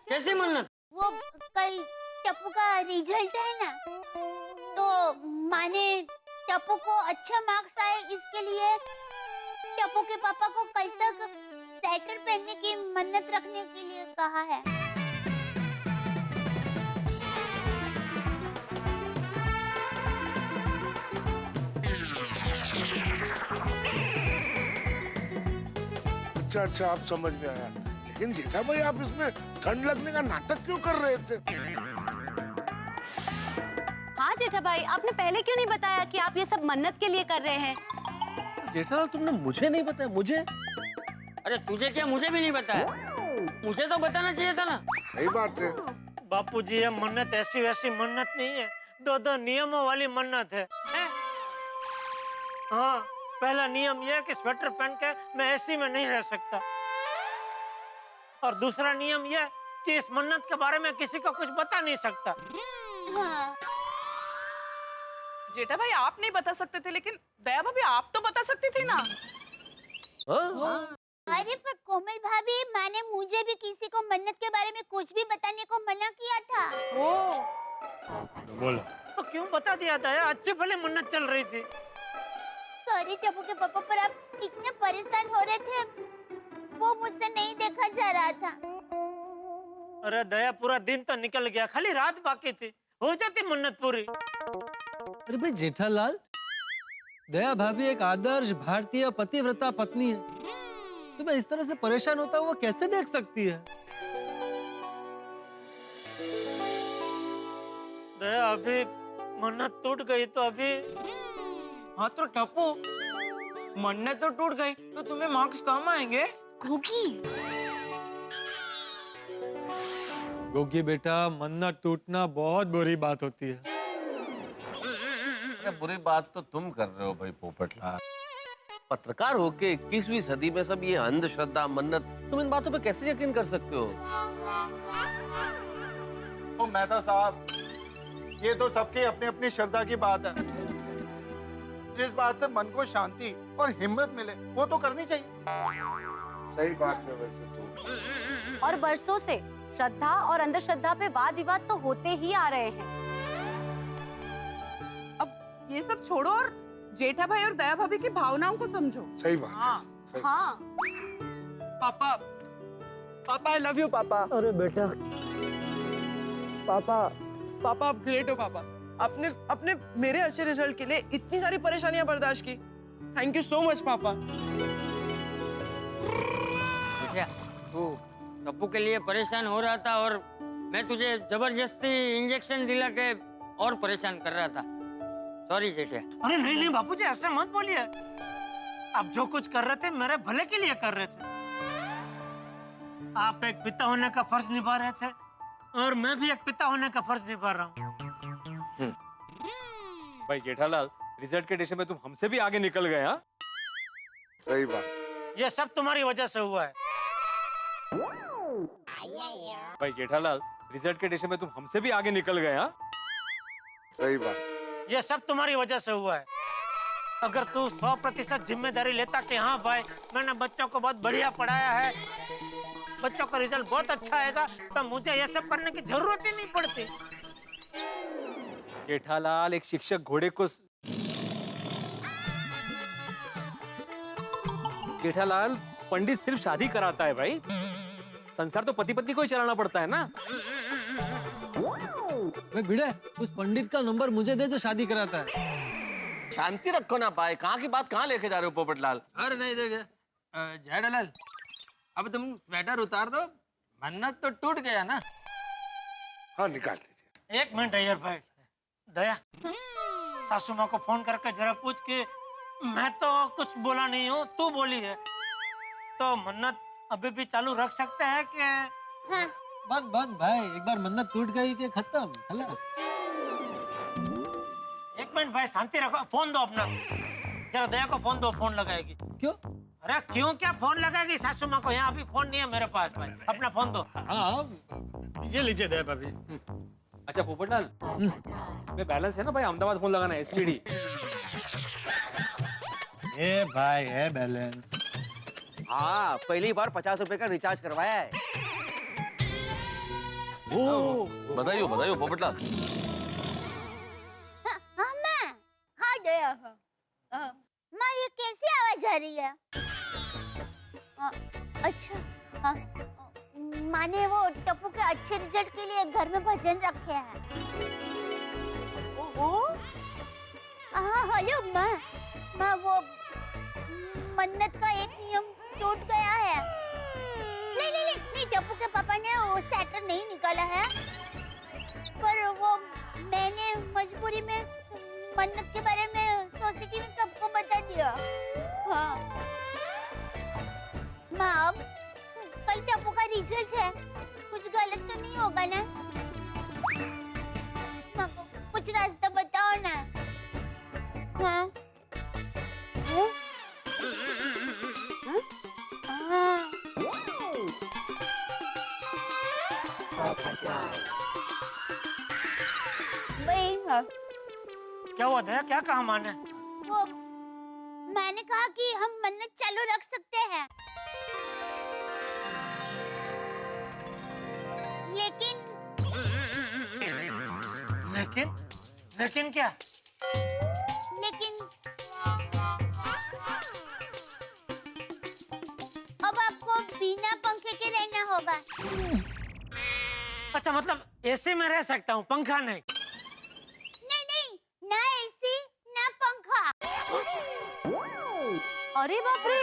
कैसी मन्नत? वो कल टप्पू का रिजल्ट है ना, तो माँ ने टप्पू को अच्छा मार्क्स आए इसके लिए टप्पू के पापा को कल तक स्वेटर पहनने की मन्नत रखने के लिए कहा है। अच्छा अच्छा, आप समझ में आया। लेकिन जेठा भाई, आप इसमें ठंड लगने का नाटक क्यों कर रहे थे? हाँ हाँ जेठा भाई, आपने पहले क्यों नहीं बताया कि आप ये सब मन्नत के लिए कर रहे हैं? जेठालाल तुमने मुझे नहीं बताया, मुझे? अरे तुझे क्या, मुझे भी नहीं बताया। मुझे तो बताना चाहिए था ना। सही बात है। बापूजी, ये मन्नत ऐसी वैसी मन्नत नहीं है, दो नियमों वाली मन्नत है। हाँ, पहला नियम यह है कि स्वेटर पहन के मैं एसी में नहीं रह सकता, और दूसरा नियम यह कि इस मन्नत के बारे में किसी को कुछ बता नहीं सकता। हाँ। जेठा भाई आप नहीं बता सकते थे, लेकिन दया भाभी आप तो बता सकती थी ना। अरे पर कोमल भाभी, माने मुझे भी किसी को मन्नत के बारे में कुछ भी बताने को मना किया था। बोलो तो क्यों बता दिया दया? अच्छी भली मन्नत चल रही थी। सॉरी टप्पू के पापा, पर आप इतने परेशान हो रहे थे, वो मुझसे नहीं देखा जा रहा था। अरे दया, पूरा दिन तो निकल गया, खाली रात बाकी थी, हो जाती मन्नत पूरी। अरे भाई जेठालाल, दया भाभी एक आदर्श भारतीय पतिव्रता पत्नी है, तो मैं इस तरह से परेशान होता हुआ कैसे देख सकती है? दया, अभी मन्नत टूट गई तो अभी। हाँ तो टप्पू, मन्नत तो टूट गई तो तुम्हें मार्क्स कम आएंगे। गोगी, गोगी बेटा, मन्नत टूटना बहुत बुरी बात होती है। क्या बुरी बात तो तुम कर रहे हो भाई पोपटलाल। पत्रकार होके 21वीं सदी में सब ये अंधश्रद्धा, मन्नत, तुम इन बातों पे कैसे यकीन कर सकते हो? तो मेहता साहब, ये तो सबकी अपनी अपनी श्रद्धा की बात है। जिस बात से मन को शांति और हिम्मत मिले वो तो करनी चाहिए। सही बात है वैसे तो। और बरसों से श्रद्धा और अंधश्रद्धा पे वाद विवाद तो होते ही आ रहे हैं। अब ये सब छोड़ो और जेठा भाई और दया भाभी की भावनाओं को समझो। सही बात है। सही। हाँ, पापा, पापा आई लव यू पापा। अरे बेटा, पापा, पापा आप ग्रेट हो पापा। आपने अपने मेरे अच्छे रिजल्ट के लिए इतनी सारी परेशानियां बर्दाश्त की। थैंक यू सो मच पापा। क्या तू टप्पू के लिए परेशान हो रहा था और मैं तुझे जबरदस्ती इंजेक्शन दिला के और परेशान कर रहा था। सॉरी जेठिया। अरे नहीं नहीं बापूजी, ऐसे मत बोलिए। आप जो कुछ कर रहे थे मेरे भले के लिए कर रहे थे। आप एक पिता होने का फर्ज निभा रहे थे और मैं भी एक पिता होने का फर्ज निभा रहा हूँ। भाई जेठालाल, रिजल्ट के टेंशन में तुम हमसे भी आगे निकल गए। हाँ, सही बात। ये सब तुम्हारी वजह से हुआ है। भाई जेठालाल, रिजल्ट के टेंशन में तुम हमसे भी आगे निकल गए। हाँ, सही बात। ये सब तुम्हारी वजह से हुआ है। अगर तू 100% जिम्मेदारी लेता कि हाँ भाई मैंने बच्चों को बहुत बढ़िया पढ़ाया है, बच्चों का रिजल्ट बहुत अच्छा आएगा, तो मुझे ये सब करने की जरूरत ही नहीं पड़ती। जेठालाल, एक शिक्षक घोड़े को जेठालाल, पंडित सिर्फ शादी कराता है भाई, संसार तो पति पत्नी को ही चलाना पड़ता है ना। भाई भिड़े, उस पंडित का नंबर मुझे दे जो शादी कराता है। शांति रखो ना भाई, कहाँ की बात कहाँ लेके जा रहे हो पोपटलाल? अरे नहीं देखिए जेठालाल, अब तुम स्वेटर उतार दो, मन्नत तो टूट गया ना। हाँ निकाल लीजिए। एक मिनट अय्यर भाई। दया, सासू माँ को फोन करके जरा पूछ के, मैं तो कुछ बोला नहीं हूँ, तू बोली है, तो मन्नत अभी भी चालू रख सकते हैं कि? हाँ। बस बस भाई, एक बार मन्नत टूट गई कि खत्म, खलास। एक मिनट भाई, शांति रखो, फोन दो अपना। जरा दया को फोन दो, फोन लगाएगी। क्यों? अरे क्यों क्या फोन लगाएगी सासू माँ को? यहाँ अभी फोन नहीं है मेरे पास भाई, अपना फोन दो। हाँ, ये लीजिए दया भाभी। अच्छा पोपटलाल, मैं बैलेंस है ना भाई, अहमदाबाद फोन लगाना है, एसटीडी। ए भाई है बैलेंस। हाँ, पहली बार 50 रुपए का रिचार्ज करवाया है। बधाई हो पोपटलाल। हाँ माँ, हाँ दया। माँ ये कैसी आवाज आ रही है? अच्छा, हाँ, माने वो टप्पू के अच्छे रिजल्ट के लिए घर में भजन रखे हैं। हाँ हेलो माँ, वो मन्नत का एक नियम टूट गया है। नहीं, टप्पू के पापा ने वो स्वेटर नहीं निकाला है, पर वो मैंने मजबूरी में मन्नत के बारे में सोसाइटी में सबको बता दिया। हाँ माँ, अब कल टप्पू का रिजल्ट है, कुछ गलत तो नहीं होगा ना? माँ को कुछ रास्ता बताओ ना। हाँ हाँ? भाई हाँ, क्या हुआ दया, क्या कहा माँ ने? वो मैंने कहा कि हम मन्नत चालू रख सकते हैं, लेकिन लेकिन लेकिन क्या? लेकिन अब आपको बिना पंखे के रहना होगा। अच्छा, मतलब एसी में रह सकता हूँ, पंखा नहीं? नहीं नहीं, ना एसी ना पंखा। अरे बाप रे,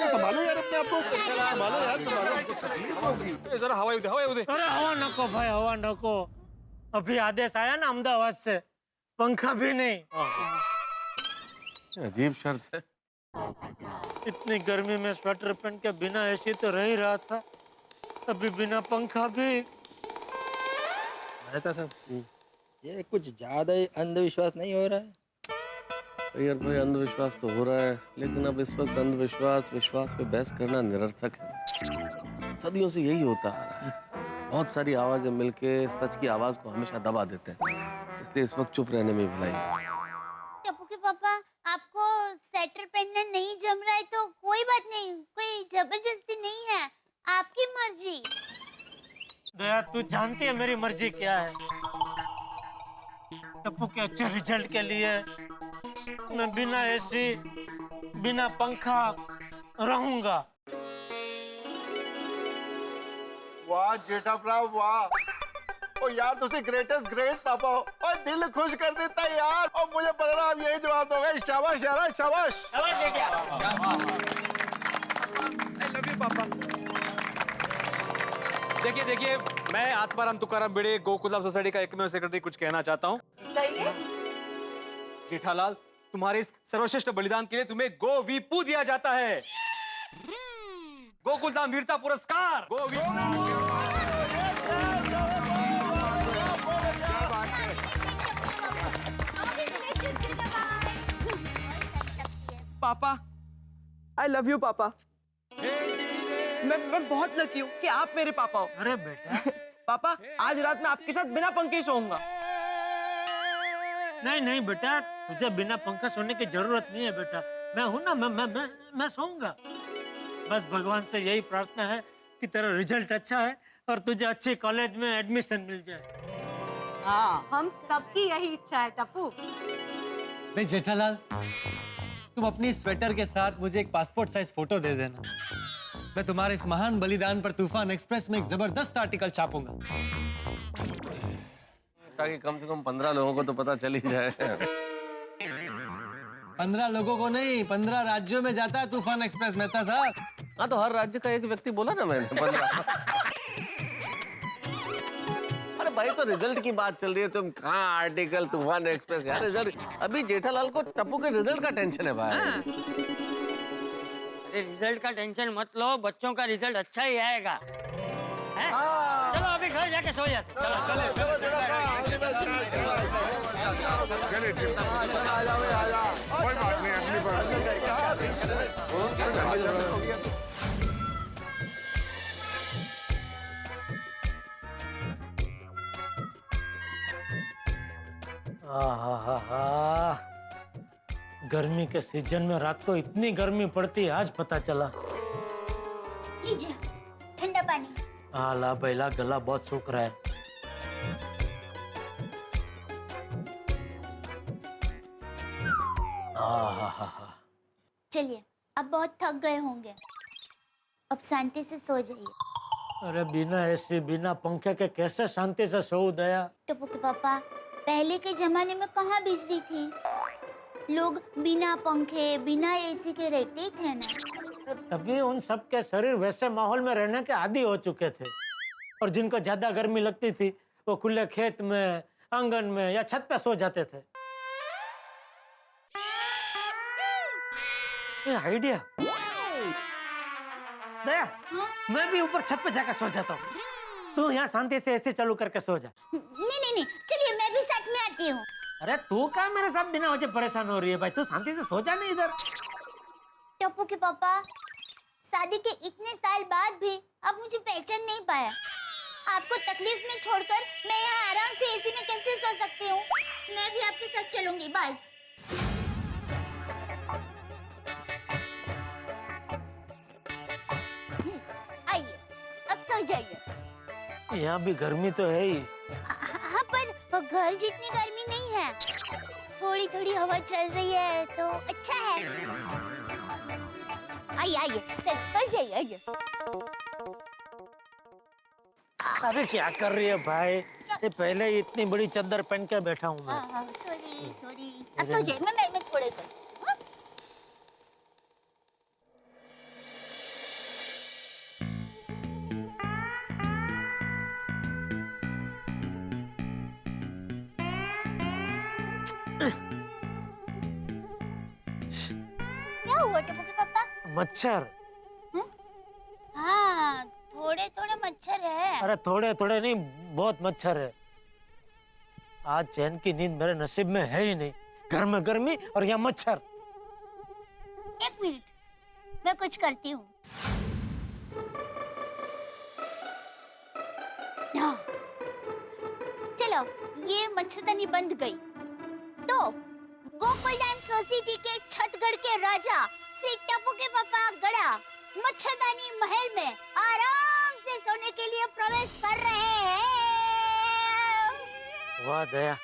संभालो यार अपने आप को, संभालो यार, संभालो, तकलीफ होगी। जरा हवा उदे, हवा उदे। अरे हवा नको भाई, हवा नको। अभी आदेश आया ना अहमदाबाद से, पंखा भी नहीं। अजीब शर्त है। इतनी गर्मी में स्वेटर पहन के बिना एसी तो रह ही रहा था, अभी बिना पंखा भी। मेहता साहब, ये कुछ ज्यादा ही अंधविश्वास नहीं हो रहा है? यार भाई, अंधविश्वास तो हो रहा है, लेकिन अब इस वक्त अंधविश्वास विश्वास पे बहस करना निरर्थक है। सदियों से यही होता आ रहा है। बहुत सारी आवाजें मिलके सच की आवाज को हमेशा दबा देते हैं, इसलिए इस वक्त चुप रहने में भलाई है। टप्पू के पापा, आपको स्वेटर पहनना नहीं जम रहा है तो कोई बात नहीं, कोई जबरदस्ती नहीं है, आपकी मर्जी। दया, तू जानती है मेरी मर्जी क्या है? टप्पू के अच्छे रिजल्ट के लिए मैं बिना एसी बिना पंखा रहूंगा। वाह जेठा भरा वाह। ओ यार, तुझे ग्रेटेस्ट ग्रेट पापा हो और दिल खुश कर देता है यार। और मुझे पता था अब यही जवाब दोगे। शाबाश यार, शाबाश। आई लव यू पापा। देखिए देखिए, मैं आत्माराम तुकाराम भिड़े, गोकुलधाम सोसाइटी का एकमेव सेक्रेटरी कुछ कहना चाहता हूँ। जेठालाल, तुम्हारे इस सर्वश्रेष्ठ बलिदान के लिए तुम्हें गो वीपू दिया जाता है। गोकुलधाम वीरता पुरस्कार। पापा, आई लव यू पापा। मैं बहुत लकी हूँ कि आप मेरे पापा हो। अरे बेटा। पापा, आज रात मैं आपके साथ बिना पंखे सोऊंगा। नहीं नहीं बेटा, तुझे बिना पंखा सोने की जरूरत नहीं है बेटा, मैं हूं ना, मैं सोऊंगा। बस भगवान से यही प्रार्थना है कि तेरा रिजल्ट अच्छा है और तुझे अच्छे कॉलेज में एडमिशन मिल जाए। हाँ, हम सबकी यही इच्छा है टप्पू। भाई जेठालाल, तुम अपनी स्वेटर के साथ मुझे एक पासपोर्ट साइज फोटो दे देना। मैं तुम्हारे इस महान बलिदान पर तूफान एक्सप्रेस में एक जबरदस्त आर्टिकल छापूंगा, ताकि कम से कम 15 लोगों को तो पता चल ही जाए। 15 लोगों को नहीं, 15 राज्यों में जाता है तूफान एक्सप्रेस मेहता साहब। हाँ, तो हर राज्य का एक व्यक्ति बोला ना मैंने, 15। अरे भाई, तो रिजल्ट की बात चल रही है, तुम कहाँ आर्टिकल तूफान एक्सप्रेस यार। रिजल्ट अभी जेठालाल को टप्पू के रिजल्ट का टेंशन है भाई। अरे रिजल्ट का टेंशन मत लो, बच्चों का रिजल्ट अच्छा ही आएगा। हैं? चलो अभी घर जाके सो जाते। चलो चले कोई बात नहीं, अगली बार। गर्मी के सीजन में रात को इतनी गर्मी पड़ती है, आज पता चला। लीजिए ठंडा पानी। ला बैला, गला बहुत सूख रहा है। चलिए, अब बहुत थक गए होंगे, अब शांति से सो जाइए। अरे बिना एसी बिना पंखे के कैसे शांति से सो दया? टप्पू के पापा, पहले के जमाने में कहाँ बिजली थी, लोग बिना पंखे बिना एसी के रहते ही थे ना। तभी उन सबके शरीर वैसे माहौल में रहने के आदी हो चुके थे, और जिनको ज्यादा गर्मी लगती थी वो खुले खेत में, आंगन में या छत पे सो जाते थे। ये आइडिया दया, मैं भी ऊपर छत पे जाकर सो जाता हूँ, तू यहाँ शांति से ऐसे चालू करके सो जा। नहीं, चलिए मैं भी साथ में आती हूँ। अरे तू क्या मेरे साथ बिना वजह परेशान हो रही है भाई, तू शांति से सो जा ना इधर। टप्पू के पापा, शादी के इतने साल बाद भी आप मुझे पहचान नहीं पाया। आपको तकलीफ में छोड़कर मैं यहाँ आराम से एसी में कैसे सो सकती हूँ? मैं भी आपके साथ चलूंगी बस। आइए, अब सो जाइए। यहाँ भी गर्मी तो है ही। हाँ, पर घर जितनी गर्मी नहीं है। थोड़ी थोड़ी हवा चल रही है तो अच्छा है। आइए, चल जाइए, आइए। अरे क्या कर रही है भाई, ये पहले ही इतनी बड़ी चादर पहन के बैठा हूँ मैं। हाँ, सॉरी। अब सो जाइए, मैं थोड़े कर। क्या हुआ टप्पू के पापा? मच्छर। हाँ, थोड़े थोड़े मच्छर है। अरे थोड़े थोड़े नहीं, बहुत मच्छर है। आज चैन की नींद मेरे नसीब में है ही नहीं, घर में गर्मी और यहाँ मच्छर। एक मिनट, मैं कुछ करती हूँ। हाँ, चलो, ये मच्छरदानी बंद गई। तो गोकुलधाम सोसाइटी के छतगढ़ के राजा श्री टप्पू के पापा गड़ा मच्छरदानी महल में आराम से सोने के लिए प्रवेश कर रहे हैं। वाह दया,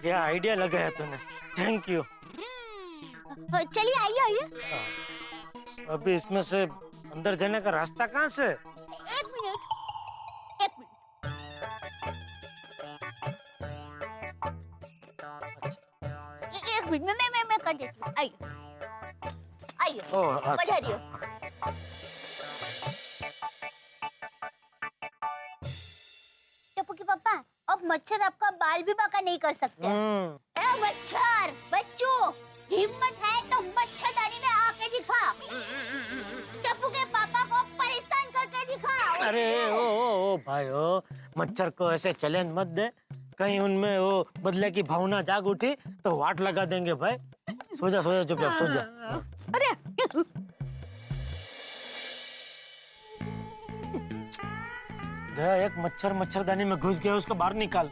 क्या आइडिया लगाया तूने, थैंक यू। चलिए, आइए। अभी इसमें से अंदर जाने का रास्ता कहाँ से? एक मिनट। एक मिनट, मैं कर देती हूँ। आइए, ओह, अच्छा। पधारिए। टप्पू के पापा, अब मच्छर आपका बाल भी बांका नहीं कर सकते। मच्छर बच्चों, हिम्मत है तो मच्छरदानी में आके दिखा। टप्पू के पापा को परेशान करके दिखा। अरे ओ भाई, ओ मच्छर को ऐसे चैलेंज मत दे, कहीं उनमें वो बदले की भावना जाग उठी तो वाट लगा देंगे भाई। सो जा चुपचाप सो जा। अरे दया, एक मच्छर मच्छरदानी में घुस गया, उसको बाहर निकाल।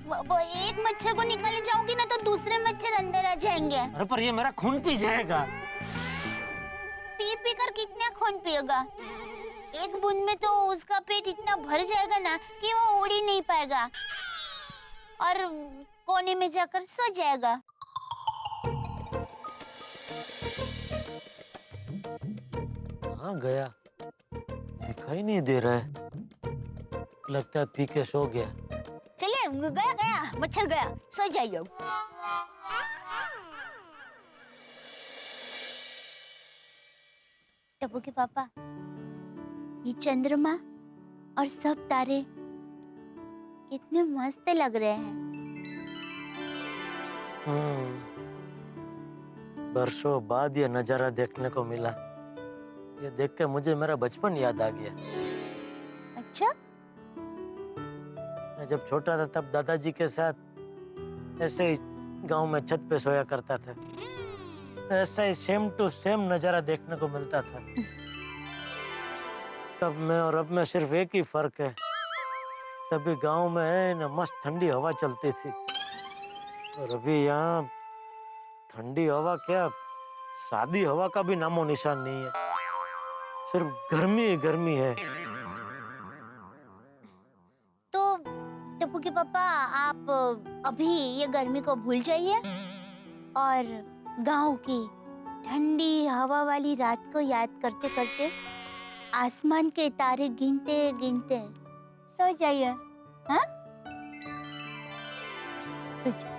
वो एक मच्छर को निकाले जाऊंगी ना तो दूसरे मच्छर अंदर आ जाएंगे। अरे पर ये मेरा खून पी जाएगा। पी कर कितना खून पिएगा? एक बूंद में तो उसका पेट इतना भर जाएगा ना कि वो उड़ ही नहीं पाएगा और कोने में जाकर सो जाएगा। कहाँ गया, दिखाई नहीं दे रहा है, लगता है पी के सो गया। चलिए, गया मच्छर गया, सो जाइए। टप्पू के पापा, ये चंद्रमा और सब तारे कितने मस्त लग रहे हैं। बरसों बाद ये नजारा देखने को मिला। ये देख के मुझे मेरा बचपन याद आ गया। अच्छा? मैं जब छोटा था तब दादाजी के साथ ऐसे ही गांव में छत पे सोया करता था, तो ऐसा ही सेम टू सेम नजारा देखने को मिलता था। तब में और अब में सिर्फ एक ही फर्क है, तभी गांव में है ना मस्त ठंडी हवा चलती थी, और अभी यहाँ ठंडी हवा क्या, सादी हवा का भी नामो निशान नहीं है, सिर्फ गर्मी ही गर्मी है। तो टप्पू के पापा, आप अभी ये गर्मी को भूल जाइए और गांव की ठंडी हवा वाली रात को याद करते करते आसमान के तारे गिनते गिनते सो जाइए। हाँ? सो जाइए।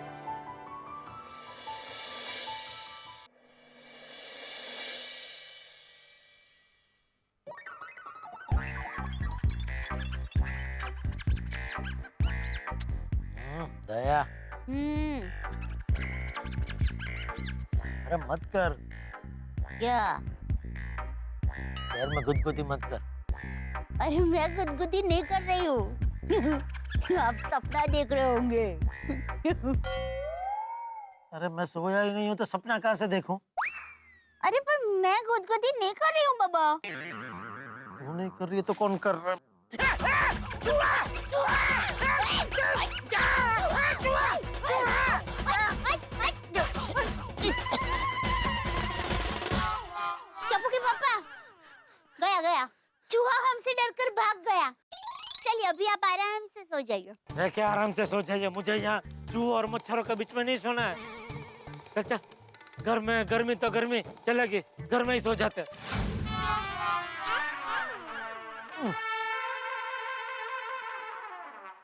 दया अरे मत कर क्या? पैर में गुदगुदी मत कर। अरे मैं गुदगुदी नहीं कर रही हूँ। आप सपना देख रहे होंगे। अरे मैं सोया ही नहीं हूँ तो सपना कहाँ से देखूं? अरे पर मैं गुदगुदी नहीं कर रही हूँ बाबा। तू नहीं कर रही है तो कौन कर रहा है? टप्पू के पापा गया गया। चूहा हमसे डरकर भाग गया। चलिए अभी आप आराम से सो जाइए। मैं क्या आराम से सो जाइए? मुझे यहाँ चूहों और मच्छरों के बीच में नहीं सोना है। चल चल, घर में गर्मी तो गर्मी चलेगी, घर में ही सो जाते।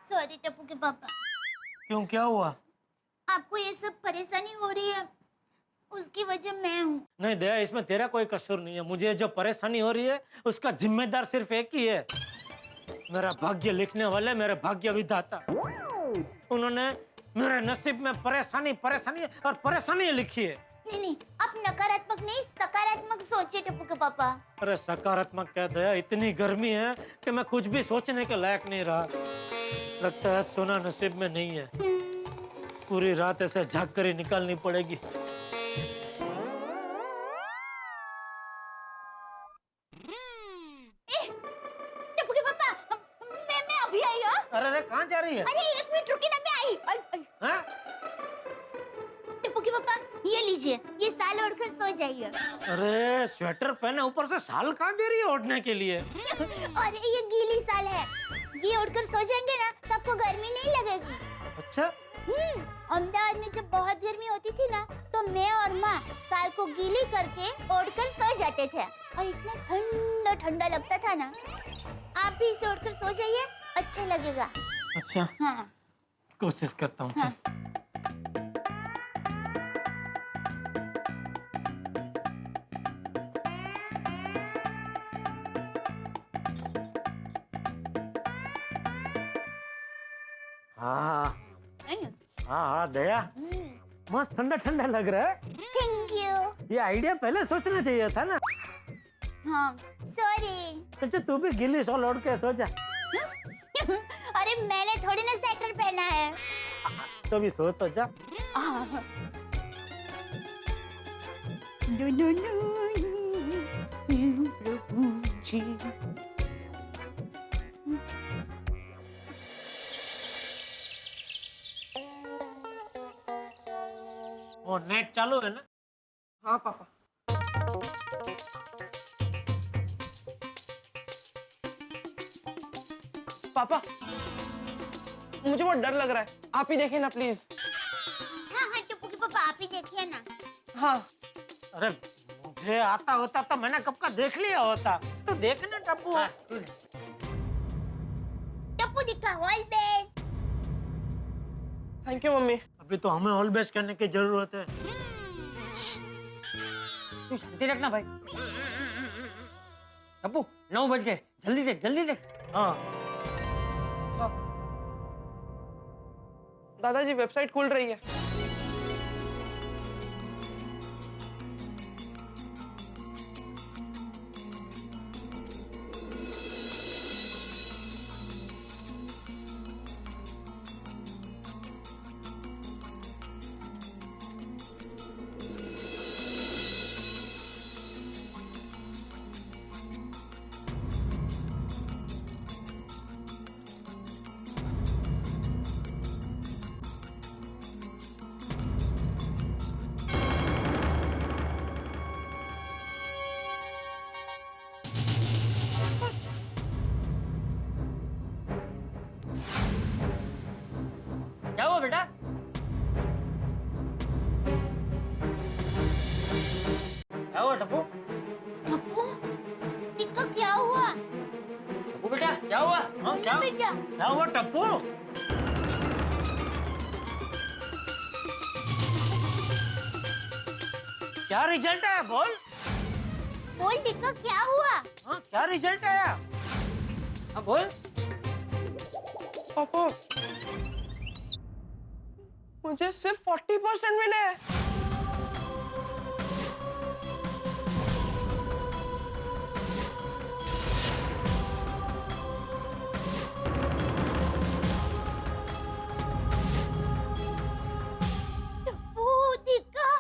सॉरी टप्पू के पापा। क्यों, क्या हुआ? आपको ये सब परेशानी हो रही है, उसकी वजह मैं हूँ। नहीं दया, इसमें तेरा कोई कसूर नहीं है। मुझे जो परेशानी हो रही है उसका जिम्मेदार सिर्फ एक ही है, मेरा भाग्य लिखने वाले, मेरे भाग्य विधाता। उन्होंने मेरे नसीब में परेशानी परेशानी और परेशानी लिखी है। नहीं नहीं, आप नकारात्मक नहीं सकारात्मक सोचिए टप्पू के पापा। अरे सकारात्मक क्या दया, इतनी गर्मी है कि मैं कुछ भी सोचने के लायक नहीं रहा। लगता है सोना नसीब में नहीं है। पूरी रात ऐसे झाँक कर ही निकालनी पड़ेगी। टप्पू के पापा, मैं अभी आई हूँ। अरे कहाँ जा रही है? अरे 1 मिनट रुकी ना, मैं आई। हाँ? टप्पू के पापा ये लीजिए, ये साल ओढ़कर सो जाइए। अरे स्वेटर पहने, ऊपर से शाल कहाँ दे रही है ओढ़ने के लिए? अरे ये गीली साल है, ये ओढ़कर सो जाएंगे ना तो आपको गर्मी नहीं लगेगी। अच्छा, अहमदाबाद में जब बहुत गर्मी होती थी ना तो मैं और माँ साल को गीली करके ओढ़कर सो जाते थे और इतना ठंडा ठंडा लगता था ना। आप भी इसे ओढ़कर सो जाइए, अच्छा लगेगा। अच्छा हाँ कोशिश करता हूँ। हाँ। हाँ हाँ दया, मस्त ठंडा ठंडा लग रहा है। Thank you. ये आइडिया पहले सोचना चाहिए था ना। हाँ सॉरी। अच्छा तू भी गिल्ली शॉल ओढ़ के सो जा। अरे मैंने थोड़ी ना स्वेटर पहना है। तो भी सो तो जा। नो नो नो प्रभु जी। वो नेट चालू है ना? हाँ पापा। पापा मुझे बहुत डर लग रहा है, आप ही देखिए ना प्लीज। हाँ हाँ टप्पू के पापा आप ही देखिए ना। हाँ। अरे मुझे आता होता तो मैंने कब का देख लिया होता। तो देखना टप्पू। टप्पू दिखा all best. Thank you mummy. अभी तो हमें ऑल बेस्ट करने की जरूरत है। तू शांति रखना भाई। टप्पू 9 बज गए, जल्दी देख जल्दी देख। हाँ दादाजी वेबसाइट खुल रही है। क्या हुआ बेटा? क्या हुआ टप्पू? टप्पू टिक्का क्या हुआ? टप्पू बेटा क्या हुआ? हाँ क्या बेटा क्या हुआ टप्पू? क्या रिजल्ट आया बोल? बोल टिक्का क्या हुआ? हाँ क्या रिजल्ट आया? हाँ बोल। पापा मुझे सिर्फ 40% मिले हैं। टप्पू दिखा,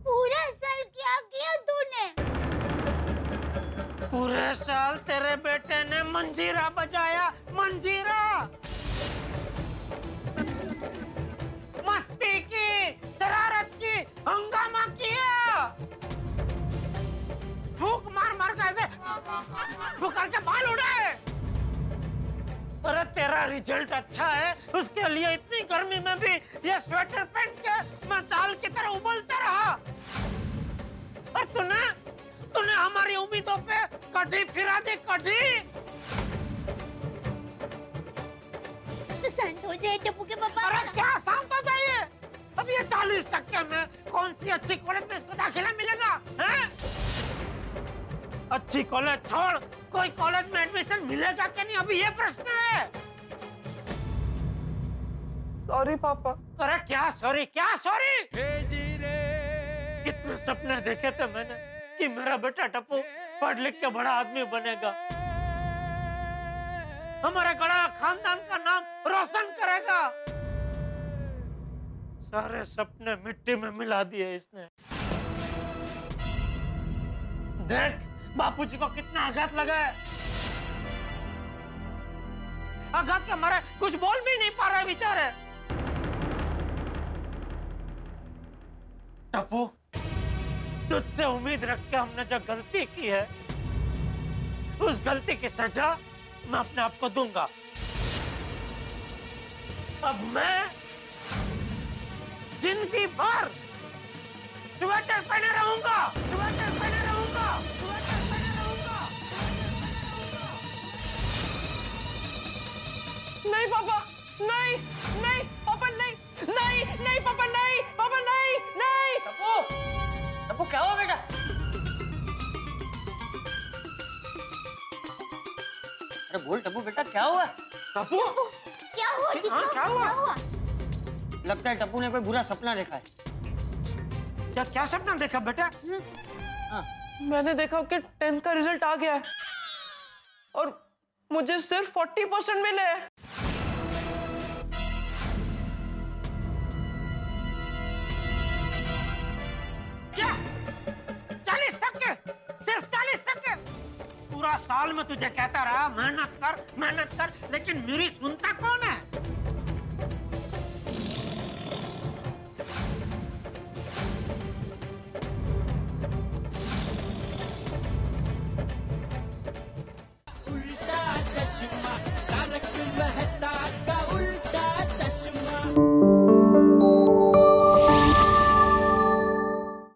पूरा साल क्या किया तूने? पूरे साल तेरे बेटे ने मंजीरा बजाया, मंजीरा। मस्ती की, शरारत की, हंगामा किया। फूक मार मार के ऐसे फुकर के बाल उड़ाए। अरे तेरा रिजल्ट अच्छा है, उसके लिए इतनी गर्मी में भी ये स्वेटर पहन के मैं दाल की तरह उबलता रहा। और तूने हमारी उम्मीदों पे कटी फिरा दी, कटी। शांत हो जाए टप्पू के पापा। अरे क्या शांत हो जाइए? अब ये 40% में कौन सी अच्छी कॉलेज में इसको दाखिला मिलेगा? हैं? अच्छी कॉलेज छोड़, कोई कॉलेज में एडमिशन मिलेगा क्या नहीं, अभी ये प्रश्न है। सॉरी पापा। अरे क्या सॉरी, क्या सॉरी? कितने सपने देखे थे मैंने कि मेरा बेटा टप्पू पढ़ लिख के बड़ा आदमी बनेगा, हमारे गड़ा खानदान का नाम रोशन करेगा। सारे सपने मिट्टी में मिला दिए इसने। देख बापूजी को कितना आघात लगा है। आघात के मारे कुछ बोल भी नहीं पा रहे बेचारे। टप्पू, तुझसे उम्मीद रख के हमने जो गलती की है, उस गलती की सजा मैं अपने आप को दूंगा। अब मैं जिंदगी भर स्वेटर पहने रहूंगा, स्वेटर पहने रहूंगा, स्वेटर पहने रहूंगा। नहीं पापा, नहीं नहीं पापा, नहीं नहीं नहीं पापा, नहीं पापा, नहीं नहीं। टप्पू क्या हुआ बेटा? अरे बोल टप्पू बेटा क्या हुआ? टप्पू क्या हुआ? दिखा, क्या हुआ? क्या हुआ? लगता है टप्पू ने कोई बुरा सपना देखा है। क्या क्या सपना देखा बेटा? मैंने देखा कि 10th का रिजल्ट आ गया है और मुझे सिर्फ 40% मिले हैं। क्या 40%? सिर्फ 40%? पूरा साल में तुझे कहता रहा मेहनत कर, लेकिन मेरी सुनता कौन है?